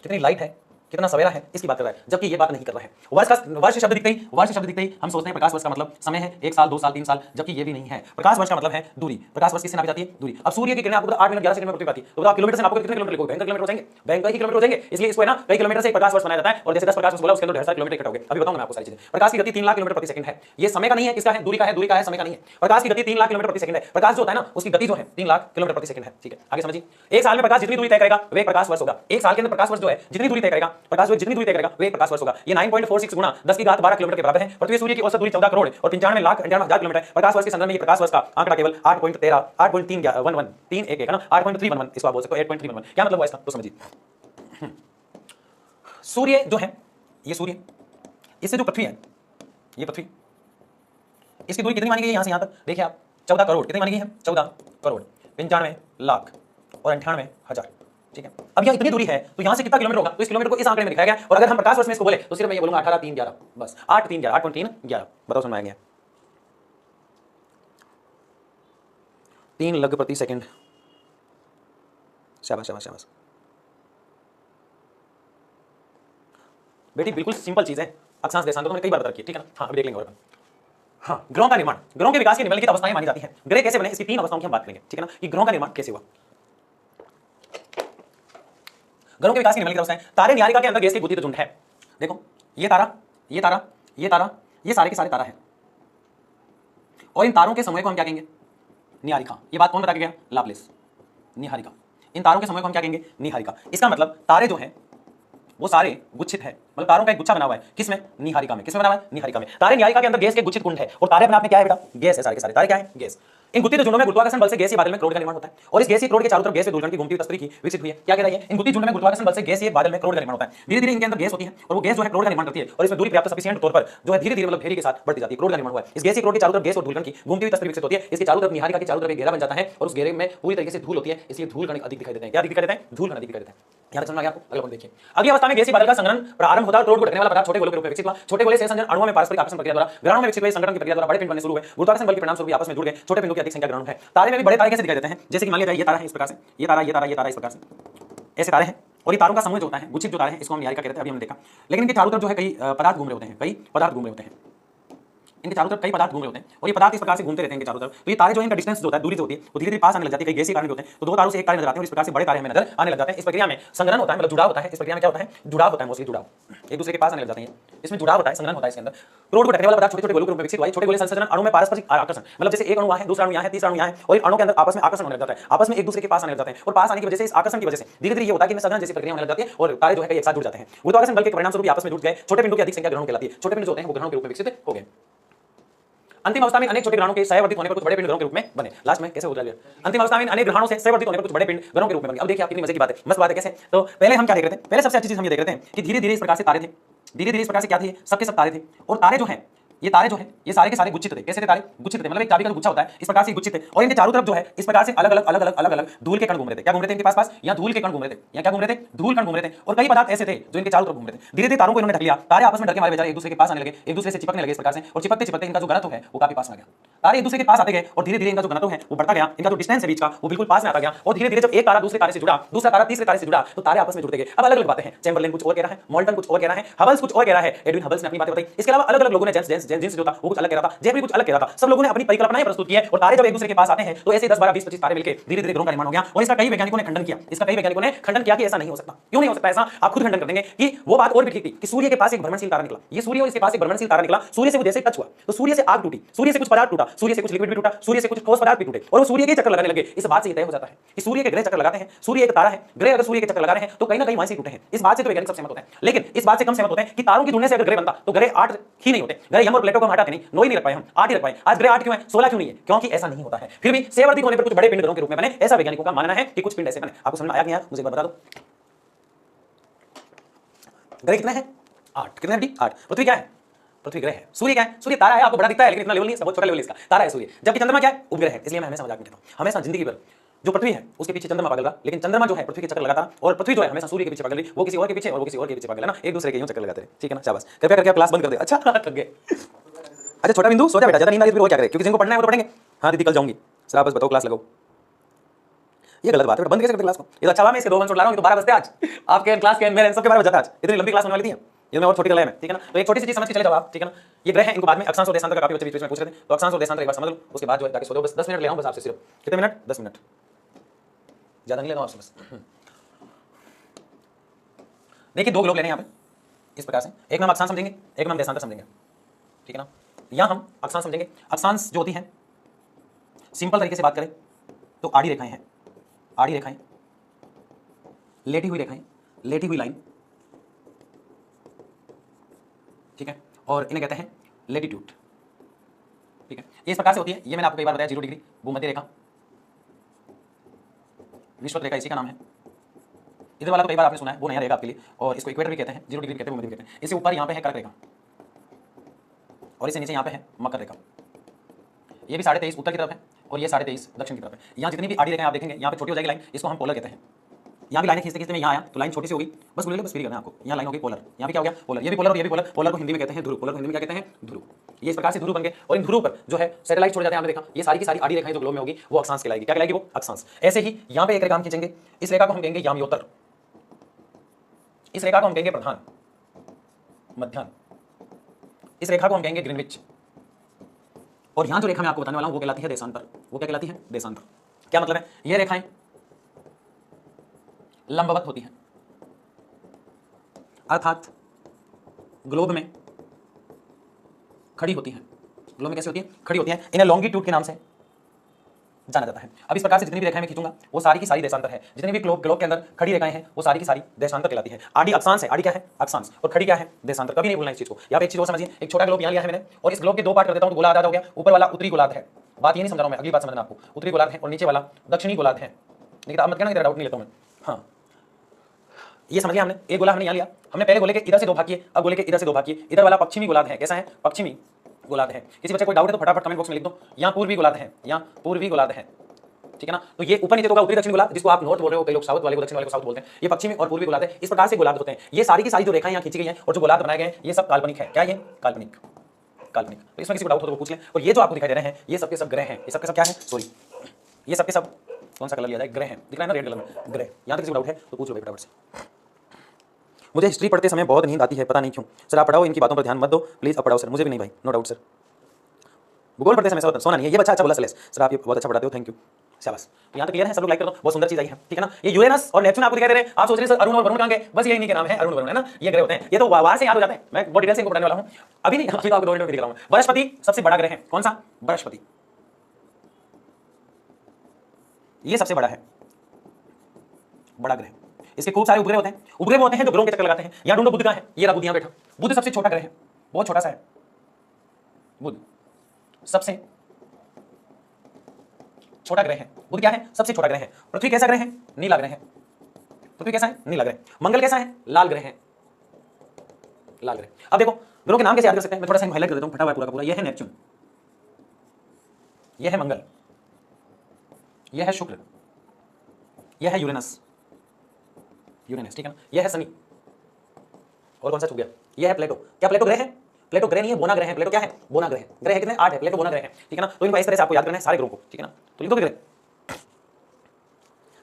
कितनी लाइट है, कितना सवेरा है, इसकी बात कर रहा है, जबकि ये बात नहीं कर रहा है। वर्ष शब्द दिखते ही हम सोचते हैं प्रकाश वर्ष का मतलब समय है, 1 साल 2 साल 3 साल, जबकि ये भी नहीं है। प्रकाश वर्ष का मतलब है दूरी। प्रकाश वर्ष किससे नापी जाती है, दूरी। अब सूर्य की किरणें आपको 8 मिनट 11 सेकंड में पृथ्वी पाती है, तो बताओ किलोमीटर से नापोगे कितने किलोमीटर लिखोगे, किलोमीटर हो जाएंगे, बैंक ही किलोमीटर हो जाएंगे। इसलिए इसको है ना कई किलोमीटर से एक प्रकाश वर्ष बनाया जाता है और जैसे 10 प्रकाश वर्ष बोला उसके अंदर 1,500 किलोमीटर इकट्ठा हो गए। अभी बताऊंगा मैं आपको सारी चीजें। प्रकाश की गति 3 लाख किलोमीटर प्रति सेकंड है। ये समय का नहीं है, किसका है, दूरी का है, दूरी का है, समय का नहीं है। प्रकाश की गति 3 लाख किलोमीटर प्रति सेकंड है। प्रकाश जो होता है ना उसकी गति जो है 3 लाख किलोमीटर प्रति सेकंड है। ठीक है, आगे समझिए। एक साल में प्रकाश जितनी दूरी तय करेगा वे प्रकाश वर्ष होगा। एक साल के अंदर प्रकाश वर्ष जो है जितनी दूरी तय करेगा, प्रकाश जितनी दूरी तय करेगा वे प्रकाश वर्ष होगा। ये 9.46 गुना 10 की घात 12 किलोमीटर के बराबर है। पृथ्वी सूर्य की औसत दूरी 14 करोड़ और 95 लाख 98,000 किलोमीटर। प्रकाश वर्ष के संदर्भ में ये प्रकाश वर्ष का आंकड़ा केवल 8.13 8.311 है ना, 8.311 इसको आप बोल सकते हो, 8.311। क्या मतलब हुआ इसका, तो समझिए। सूर्य जो है, ये सूर्य, इससे जो पृथ्वी है, ये पृथ्वी, इसकी दूरी कितनी मानी गई है यहां से यहां तक, देखिए आप, 14 करोड़। कितनी मानी गई है, 14 करोड़ 95 लाख और 98,000। ठीक है, अब यहां इतनी दूरी है तो यहां से कितना किलोमीटर होगा, तो इस किलोमीटर को इस आंकड़े में दिखाया गया। और अगर हम प्रकाश वर्ष में इसको बोले तो सिर्फ मैं ये बोलूंगा 18,311, बस 8,311, 8.311। बताओ समझ में आएंगे, 3 लग प्रति सेकंड। शाबाश शाबाश शाबाश बेटी, बिल्कुल सिंपल चीज है। अक्षांश देशांतर तो मैंने कई बार बता रखी है, ठीक है ना। हाँ, अभी देख लेंगे और हाँ, ग्रहों का निर्माण, ग्रहों के विकास की निम्नलिखित अवस्थाएं मानी जाती हैं। ग्रह कैसे बने, इसकी 3 अवस्थाओं की हम बात करेंगे, ठीक है ना, कि ग्रहों का निर्माण कैसे हुआ। ग्रहों के विकास की निम्नलिखित अवस्थाएं। तारे न्यायिका के अंदर गैस की गुत्थी झुंड है। देखो ये तारा, ये तारा, ये तारा, ये सारे के सारे तारा है और इन तारों के समूह को हम क्या कहेंगे, निहारिका। ये बात कौन बता के गया, लाप्लेस, निहारिका। इन तारों के समूह को हम क्या कहेंगे, निहारिका। इसका मतलब तारे जो हैं वो सारे गुच्छित है, मतलब तारों का एक गुच्छा बना हुआ है, किसमें, निहारिका में। किसमें बना हुआ है, निहारिका में। तारे निहारिका के अंदर गैस के गुच्छित कुंड है और तारे अपने आप में क्या है बेटा, गैस है। सारे के सारे तारे क्या है, गैस। इन गुत्थित झुंडों में गुरुत्वाकर्षण बल से गैसीय बादल में क्राउड का निर्माण होता है और इस गैसीय क्राउड के चारों तरफ गैस धूलकण की घूमती हुई तस्तरी की विकसित हुई है। क्या कह रहा है, इन गुत्थित झुंड में गुरुत्वाकर्षण बल से गैसीय बादल में क्राउड का निर्माण होता है। धीरे धीरे इनके अंदर गैस होती है और वो गैस जो है क्राउड का निर्माण करती है और इसमें दूरी पर्याप्त सफिशिएंट तौर पर जो है धीरे धीरे मतलब फेरी के साथ बढ़ती जाती है। क्राउड का निर्माण हुआ है। इस गैसीय क्राउड के चारों तरफ गैस और धूलकण की घूमती हुई तस्तरी विकसित होती है। इसके चारों तरफ निहारिका के चारों तरफ एक घेरा बन जाता है और उस घेरे में पूरी तरीके से धूल होती है, इसलिए धूलकण अधिक दिखाई देते हैं। क्या अधिक दिखाई देते हैं, धूलकण अधिक दिखाई देते हैं। यहाँ तक समझ आ गया आपको, अगला पॉइंट देखिए। अगली अवस्था में गैसीय बादल का संघनन प्रारंभ होता है। क्राउड को ढकने वाला पदार्थ छोटे गोलों के रूप में विकसित हुआ। छोटे गोले से संघनन अणुओं में पारस्परिक आकर्षण प्रक्रिया द्वारा ग्रहणों में विकसित हुए संगठन की प्रक्रिया द्वारा बड़े पिंड बनने शुरू हुए। गुरुत्वाकर्षण बल के परिणामस्वरूप आपस में जुड़ गए छोटे पिंडों की अधिक संख्या ग्रहण है। तारे में भी बड़े तारे कैसे दिखाई देते हैं, जैसे कि मान लिया जाए ये तारा है इस प्रकार से, ये तारा, ये तारा, ये तारा इस प्रकार से, ऐसे तारे हैं और ये तारों का समूह जो होता है, गुच्छित जो तारे हैं, इसको हम निहारिका कहते हैं। अभी हमने देखा। लेकिन इनके चारों तरफ जो है कई पदार्थ घूम रहे होते हैं, कई पदार्थ घूम रहे होते हैं। इनके चारों तरफ कई पदार्थ घूम रहे होते हैं और ये पदार्थ इस प्रकार से घूमते रहते हैं इनके चारों तरफ। तो ये तारे जो है इनका डिस्टेंस जो होता है, दूरी जो होती है, वो धीरे धीरे पास आने लग जाती है। कई गैसीय कारण भी होते हैं तो 2 तारों से एक तारे नजर आते हैं और इस प्रकार से बड़े तारे हमें नजर आने लग जाते हैं। इस प्रक्रिया में संघनन होता है, मतलब जुड़ाव होता है। इस प्रक्रिया में क्या होता है, जुड़ाव होता है, मोस्टली जुड़ाव, एक दूसरे के पास आने लग जाते हैं। इसमें जुड़ाव होता है, संघनन होता है इसके अंदर। क्राउड को ढकने वाला पदार्थ छोटे छोटे गोलों के रूप में विकसित हुआ। छोटे गोले संसर्जन अणु में पारस्परिक आकर्षण, मतलब जैसे एक अणु है, दूसरा अणु यहाँ है, तीसरा अणु यहाँ है और इन अणुओं के अंदर आपस में आकर्षण होने लग जाता है। आपस में एक दूसरे के पास आने लग जाते हैं और पास आने की वजह से, इस आकर्षण की वजह से धीरे धीरे ये होता है कि इनमें संघनन जैसी प्रक्रिया होने लग जाती है और तारे जो है कई एक साथ जुड़ जाते हैं। गुरुत्वाकर्षण बल के परिणामस्वरूप आपस में जुड़ गए छोटे पिंडों की अधिक संख्या ग्रहणों कहलाती है। छोटे पिंड जो होते हैं वो ग्रहणों के रूप में विकसित हो गए। अंतिम अवस्था में अनेक छोटे ग्रहणों के सहवर्धित होने पर कुछ बड़े पिंड ग्रहों के रूप में बने। लास्ट में कैसे हो जाएगा, अंतिम अवस्था में अनेक ग्रहणों से सहवर्धित होने पर कुछ बड़े पिंड ग्रहों के रूप में बने। अब देखिए आप कितनी मजे की बात है, मस्त बात है। कैसे, तो पहले हम क्या देख रहे थे, पहले सबसे अच्छी चीज हम ये देख रहे थे कि धीरे धीरे इस प्रकार से तारे थे, धीरे धीरे इस प्रकार से क्या थे, सबके सब तारे थे और तारे जो है, ये तारे जो है ये सारे के सारे गुच्छित थे। कैसे थे तारे, गुच्छित थे, मतलब एक चाबी का गुच्छा होता है, इस प्रकार से गुच्छित थे और इनके चारों तरफ जो है इस प्रकार से अलग अलग धूल के कण घूम रहे थे। क्या घूम रहे थे इनके पास, यहाँ धूल के कण घूम रहे थे, यहाँ क्या घूम रहे थे, धूल कण घूम रहे थे और कई पदार्थ ऐसे थे जो इनके चारों तरफ घूम रहे थे। धीरे धीरे तारों को इन्होंने ढक लिया, तारे आपस में ढके मारे बेचारे एक दूसरे के पास आने लगे, एक दूसरे से चिपकने लगे इस प्रकार से और चिपकते चिपकते इनका जो घनत्व है वो काफी पास आ गया। तारे एक दूसरे के पास आते गए और धीरे धीरे इनका जो घनत्व है वो बढ़ता गया, इनका जो डिस्टेंस है बीच का वो बिल्कुल पास में आता गया और धीरे धीरे जब एक तारा दूसरे तारे से जुड़ा, दूसरा तारा तीसरे तारे से जुड़ा तो तारे आपस में जुड़ते गए। अब अलग अलग बातें हैं, चैम्बरलेन कुछ और कह रहा है, मोल्टन कुछ और कह रहा है, हबल्स कुछ और कह रहा है, एडविन हबल्स ने अपनी बातें बताई। इसके अलावा अलग अलग लोगों ने जेम्स जिनसे जो था वो कुछ अलग कह रहा था, जयप्री कुछ अलग कह रहा था। सब लोगों ने अपनी परिकल्पनाएं प्रस्तुत की है और तारे जब एक दूसरे के पास आते हैं तो ऐसे 10 12 20 25 तारे मिलकर धीरे धीरे ग्रहों का निर्माण हो गया। और इसका कई वैज्ञानिकों ने खंडन किया, कि ऐसा नहीं हो सकता। क्यों नहीं हो सकता ऐसा, आप खुद खंडन कर देंगे कि वो बात और भी ठीक थी कि सूर्य के पास एक भ्रमणशील तारा निकला, ये सूर्य और इसके पास एक भ्रमणशील तारा निकला, सूर्य से वो जैसे टच हुआ तो सूर्य से आग टूटी, सूर्य से कुछ पदार्थ टूटा, सूर्य से कुछ लिक्विड भी टूटा, सूर्य से कुछ ठोस पदार्थ भी टूटे और वो सूर्य के चक्कर लगाने लगे। इस बात से तय हो जाता है कि सूर्य के ग्रह चक्कर लगाते हैं, सूर्य एक तारा है, ग्रह अगर सूर्य के चक्कर लगा रहे हैं तो कहीं ना कहीं वहीं से टूटे हैं। इस बात से तो वैज्ञानिक सब सहमत होते हैं, लेकिन इस बात से कम सहमत होते हैं कि तारों की जुड़ने से अगर ग्रह बनता तो ग्रह 8 ही नहीं होते। ग्रह यम और प्लेटो को हम हटाते नहीं, 9 ही नहीं रख पाए, हम 8 ही रख पाए। आज ग्रह 8 क्यों है, 16 क्यों नहीं है? क्योंकि ऐसा नहीं होता है। फिर भी सेवर्धित होने पर कुछ बड़े पिंड ग्रहों के रूप में बने, ऐसा वैज्ञानिकों का मानना है कि कुछ पिंड ऐसे बने। आपको समझ में आया कि नहीं मुझे एक बार बता दो, ग्रह कितने हैं? 8। कितने हैं? 8। पृथ्वी क्या है? पृथ्वी ग्रह है। सूर्य क्या है? सूर्य तारा है, आपको बड़ा दिखता है लेकिन इतना लेवल नहीं है, बहुत छोटा लेवल इसका। तारा है सूर्य, जबकि चंद्रमा क्या है? उपग्रह है। इसलिए मैं हमेशा मजाक में कहता हूं, हमेशा जिंदगी भर जो पृथ्वी है उसके पीछे चंद्रमा पागल रहा, लेकिन चंद्रमा जो है पृथ्वी के चक्कर लगाता और पृथ्वी जो है हमेशा सूर्य के पीछे पागल रही, वो किसी और के पीछे और वो किसी और के पीछे पागल है ना, एक दूसरे के यूं चक्कर लगाते हैं। ठीक है ना, शाबाश। कृपया करके आप क्लास बंद कर दे। अच्छा थक गए। अच्छा छोटा बिंदु, सो जा बेटा, ज्यादा नींद आ रही है फिर वो क्या करे, क्योंकि जिनको पढ़ना है वो तो पढ़ेंगे। हाँ दीदी कल जाऊंगी। सर आप बस बताओ क्लास लगाओ। ये गलत बात है, बंद कैसे करते क्लास को? ये तो अच्छा हुआ मैं इसके 2 वन शॉट ला रहा हूं, तो 12 बजते आज आपके क्लास के मेरे सबके 12 बजे आज, इतनी लंबी क्लास होने वाली थी ये मैं और छोटी कला है, ठीक है ना। तो एक छोटी सी चीज समझ के चले जाओ आप, ठीक है ना। ये ग्रह है, इनको बाद में अक्षांश और देशांतर का काफी बच्चे बीच में पूछ रहे थे, तो अक्षांश और देशांतर एक बार समझ लो, उसके बाद जो है जाके सो जाओ। बस 10 मिनट ले आऊं बस आपसे, सिर्फ कितने मिनट? 10 मिनट, ज्यादा नहीं लेना आपसे बस। देखिए 2 ग्लोब लेने यहाँ पे इस प्रकार से, एक में हम अक्षांश समझेंगे, एक में हम देशांतर समझेंगे, ठीक है ना। यहाँ हम अक्षांश समझेंगे। अक्षांश जो होती है सिंपल तरीके से बात करें तो आड़ी रेखाएं हैं, आड़ी रेखाएं, लेटी हुई रेखाएं, लेटी हुई लाइन, ठीक है, और इन्हें कहते हैं लेटीट्यूड, ठीक है। ये इस प्रकार से होती है, ये मैंने आपको कई बार बताया, 0 डिग्री भूमध्य रेखा, विषुवत रेखा इसी का नाम है। इधर वाला तो कई बार आपने सुना है, वो नया रहेगा आपके लिए, और इसको इक्वेटर भी कहते हैं, 0 डिग्री कहते हैं, भूमध्य भी कहते हैं। इससे ऊपर यहाँ पे है कर्क रेखा और इससे नीचे यहाँ पे है मकर रेखा। ये भी 23.5 उत्तर की तरफ है और ये 23.5 दक्षिण की तरफ है। यहाँ जितनी भी आड़ी रेखाएं आप देखेंगे यहाँ पे छोटी हो जाएगी लाइन, इसको हम पोलर कहते हैं। यहाँ भी लाइन खींचते खींचते मैं यहाँ आया तो लाइन छोटी सी होगी, बस बोलिए बस फ्री करना है आपको। यहाँ लाइन होगी पोलर, यहाँ भी क्या हो गया पोलर, ये भी पोलर और ये भी पोलर। पोलर को हिंदी में कहते हैं ध्रुव, पोलर को हिंदी में क्या कहते हैं? ध्रुव। ये इस प्रकार से ध्रुव बन गए और इन ध्रुव पर जो है सैटेलाइट छोड़ जाते हैं। आपने देखा ये सारी की सारी आड़ी रेखाएं जो ग्लोब में होगी वो अक्षांश कहलाएगी। क्या कहलाएगी? वो अक्षांश। ऐसे ही यहाँ पे एक रेखा हम खींचेंगे, इस रेखा को हम कहेंगे यामयोत्तर, इस रेखा को हम कहेंगे प्रधान, मध्याह्न, इस रेखा को हम कहेंगे ग्रीनविच, और यहां जो रेखा मैं आपको बताने वाला हूं वो कहलाती है देशांतर। वो क्या कहलाती है? देशांतर। क्या मतलब है? ये रेखाएं लंबवत होती हैं, अर्थात ग्लोब में खड़ी होती हैं। ग्लोब में कैसे होती है? खड़ी होती हैं। इन्हें लॉन्गिट्यूड के नाम से जाना जाता है। अब इस प्रकार से जितनी भी रेखाएं मैं खींचूंगा वो सारी की सारी देशांतर है। जितनी भी ग्लोब के अंदर खड़ी रेखाएं हैं वो सारी की सारी देशांतर कहलाती है। आड़ी अक्षांश है, आड़ी क्या है? अक्षांश, और खड़ी क्या है? देशांतर। कभी नहीं भूलना इस चीज को। यहाँ पे एक चीज और समझिए, एक छोटा ग्लोब यहाँ लिया है मैंने और इस ग्लोब के 2 पार्ट कर देता हूं तो गोलार्ध हो गया। ऊपर वाला उत्तरी गोलार्ध है, बात ये नहीं समझ रहा हूं मैं, अगली बात समझना आपको। उत्तरी गोलार्ध है और नीचे वाला दक्षिणी गोलार्ध है। लेकिन आप मत कहना, डाउट नहीं लेता हूं मैं। हाँ ये समझ लिया हमने। एक गोला हमने यहाँ लिया, हमने पहले गोले के इधर से 2 भाग किए, अब गोले के इधर से 2 भाग किए। इधर वाला पश्चिमी गोलार्ध है। कैसा है? पश्चिमी गोलार्ध है। किसी बच्चे कोई डाउट है तो फटाफट कमेंट बॉक्स में लिख दो। यहाँ पूर्वी गोलार्ध है, यहाँ पूर्वी गोलार्ध है, ठीक है ना। तो ये ऊपर नीचे होगा उत्तरी दक्षिण गोलार्ध, जिसको आप नॉर्थ बोल रहे हो, कई लोग साउथ वाले को दक्षिण वाले को साउथ बोलते हैं। ये पश्चिमी और पूर्वी गोलार्ध है। इस प्रकार से गोलार्ध होते हैं। ये सारी की सारी जो रेखाएं यहाँ खींची गई हैं और जो गोलार्ध बनाए गए हैं ये सब काल्पनिक है। क्या ये? काल्पनिक, काल्पनिक। तो इसमें किसी को डाउट हो तो वो पूछ लें। और ये जो आपको दिखाई दे रहे हैं ये सबके सब ग्रह हैं। ये सबके सब क्या है? सॉरी, ये सबके सब कौन सा कलर लिया जाए? ग्रह हैं। दिख रहा है ना रेड कलर में? ग्रह। यहाँ तक किसी को डाउट है तो पूछ लो फटाफट से। मुझे हिस्ट्री पढ़ते समय बहुत नींद आती है, पता नहीं क्यों। सर आप पढ़ाओ, इनकी बातों पर ध्यान मत दो प्लीज। अब पढ़ाओ सर। मुझे भी नहीं भाई, नो डाउट सर। भूगोल पढ़ते समय सोना नहीं है। ये बच्चा अच्छा बोला सलेस सर, आप ये बहुत अच्छा पढ़ाते हो, थैंक यू, शाबाश। तो यहाँ तक क्लियर है? सब लोग लाइक कर दो, बहुत सुंदर चीज आई है, ठीक है ना। ये यूरेनस और नेपच्यून आपको दिखाई दे रहे हैं। आप सोच रहे हैं सर अरुण और वरुण कहां गए? बस ये इन्हीं के नाम है, अरुण वरुण, है ना। ये ग्रह होते हैं, ये तो वहां से याद हो जाते हैं। मैं बहुत डिटेल से इनको पढ़ाने वाला हूं, अभी नहीं, अभी तो आपको 2 मिनट में दिख रहा हूं। बृहस्पति सबसे बड़ा ग्रह है। कौन सा? बृहस्पति, ये सबसे बड़ा है, बड़ा ग्रह। इसके खूब सारे उपग्रह होते हैं। उपग्रह होते हैं जो ग्रहों के चक्कर लगाते हैं। यहाँ ढूंढो बुध कहां है? ये रहा बुध, यहाँ बैठा। बुध सबसे छोटा ग्रह है, बहुत छोटा सा है बुध, सबसे छोटा ग्रह है। बुध क्या है? सबसे छोटा ग्रह है। पृथ्वी कैसा ग्रह है? नीला ग्रह है। पृथ्वी कैसा है? नीला ग्रह। मंगल कैसा है? लाल ग्रह है, लाल ग्रह। अब देखो ग्रहों के नाम कैसे याद कर सकते हैं? मैं थोड़ा सा हाईलाइट कर देता हूं, फटा हुआ पूरा का पूरा। यह है नेपच्यून, यह है मंगल, यह है शुक्र, यह है यूरेनस, यूरेनस, ठीक है ना। यह है शनि, और कौन सा छूट गया? यह है प्लेटो। क्या प्लेटो ग्रह है? प्लेटो ग्रह नहीं है, बोना ग्रह है। प्लेटो क्या है? बोना ग्रह है। ग्रह है कितने? 8 है। प्लेटो बोना ग्रह है, ठीक है ना। तो इनको इस तरह से आपको याद करना है सारे ग्रहों को, ठीक है ना। तो लिख दो ग्रह।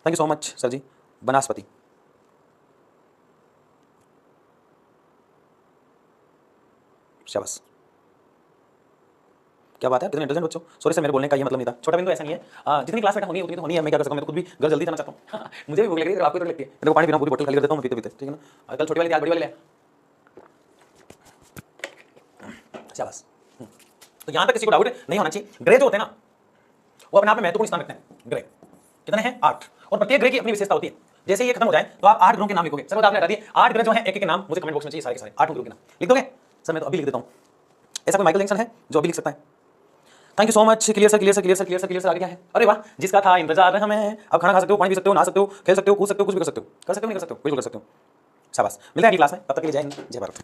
Thank you so much sir ji. वनस्पति, शाबाश। क्या बात है, कितने इंटेलिजेंट बच्चों। सॉरी सर, मेरे बोलने का ये मतलब नहीं था। छोटा बिंदु ऐसा नहीं है, जितनी क्लास बेटा होनी है उतनी तो होनी है। मैं क्या कर सकता हूँ, मैं तो खुद भी घर जल्दी जाना चाहता हूँ। हाँ, मुझे भी भूख लग रही है, आपको तो लगती है। मेरे को पानी पीना, पूरी बोतल खाली कर देता हूँ मैं पीते पीते, ठीक है ना। कल छोटी वाली थी, आज बड़ी वाली ले। शाबाश। तो यहाँ तक किसी को डाउट नहीं होना चाहिए। ग्रह जो होते हैं ना, वो अपने आप में महत्वपूर्ण स्थान रखते हैं। ग्रह कितने हैं? 8, और प्रत्येक ग्रह की अपनी विशेषता होती है। जैसे ये खत्म हो जाए तो आप 8 ग्रहों के नाम लिखोगे। सर आपने बता दिए 8 ग्रह जो है, एक एक के नाम मुझे कमेंट बॉक्स में चाहिए, सारे के सारे 8 ग्रहों के नाम लिख दोगे? सर मैं तो अभी लिख देता हूँ। ऐसा कोई माइकल जैक्सन है जो अभी लिख सकता है? Thank you so much. Clear sir, clear sir, clear sir, clear sir, clear sir. आगे क्या है? अरे वाह, जिसका था इंतजार हमें। अब खाना खा सकते हो, पानी पी सकते हो, नहा सकते हो, खेल सकते हो, कूद सकते हो, कुछ भी कर सकते हो। कर सकते हो, नहीं कर सकते हो? बिल्कुल कर सकते हो। शाबाश। मिलते हैं अगली क्लास में, तब तक के लिए जय हिंद, जय भारत।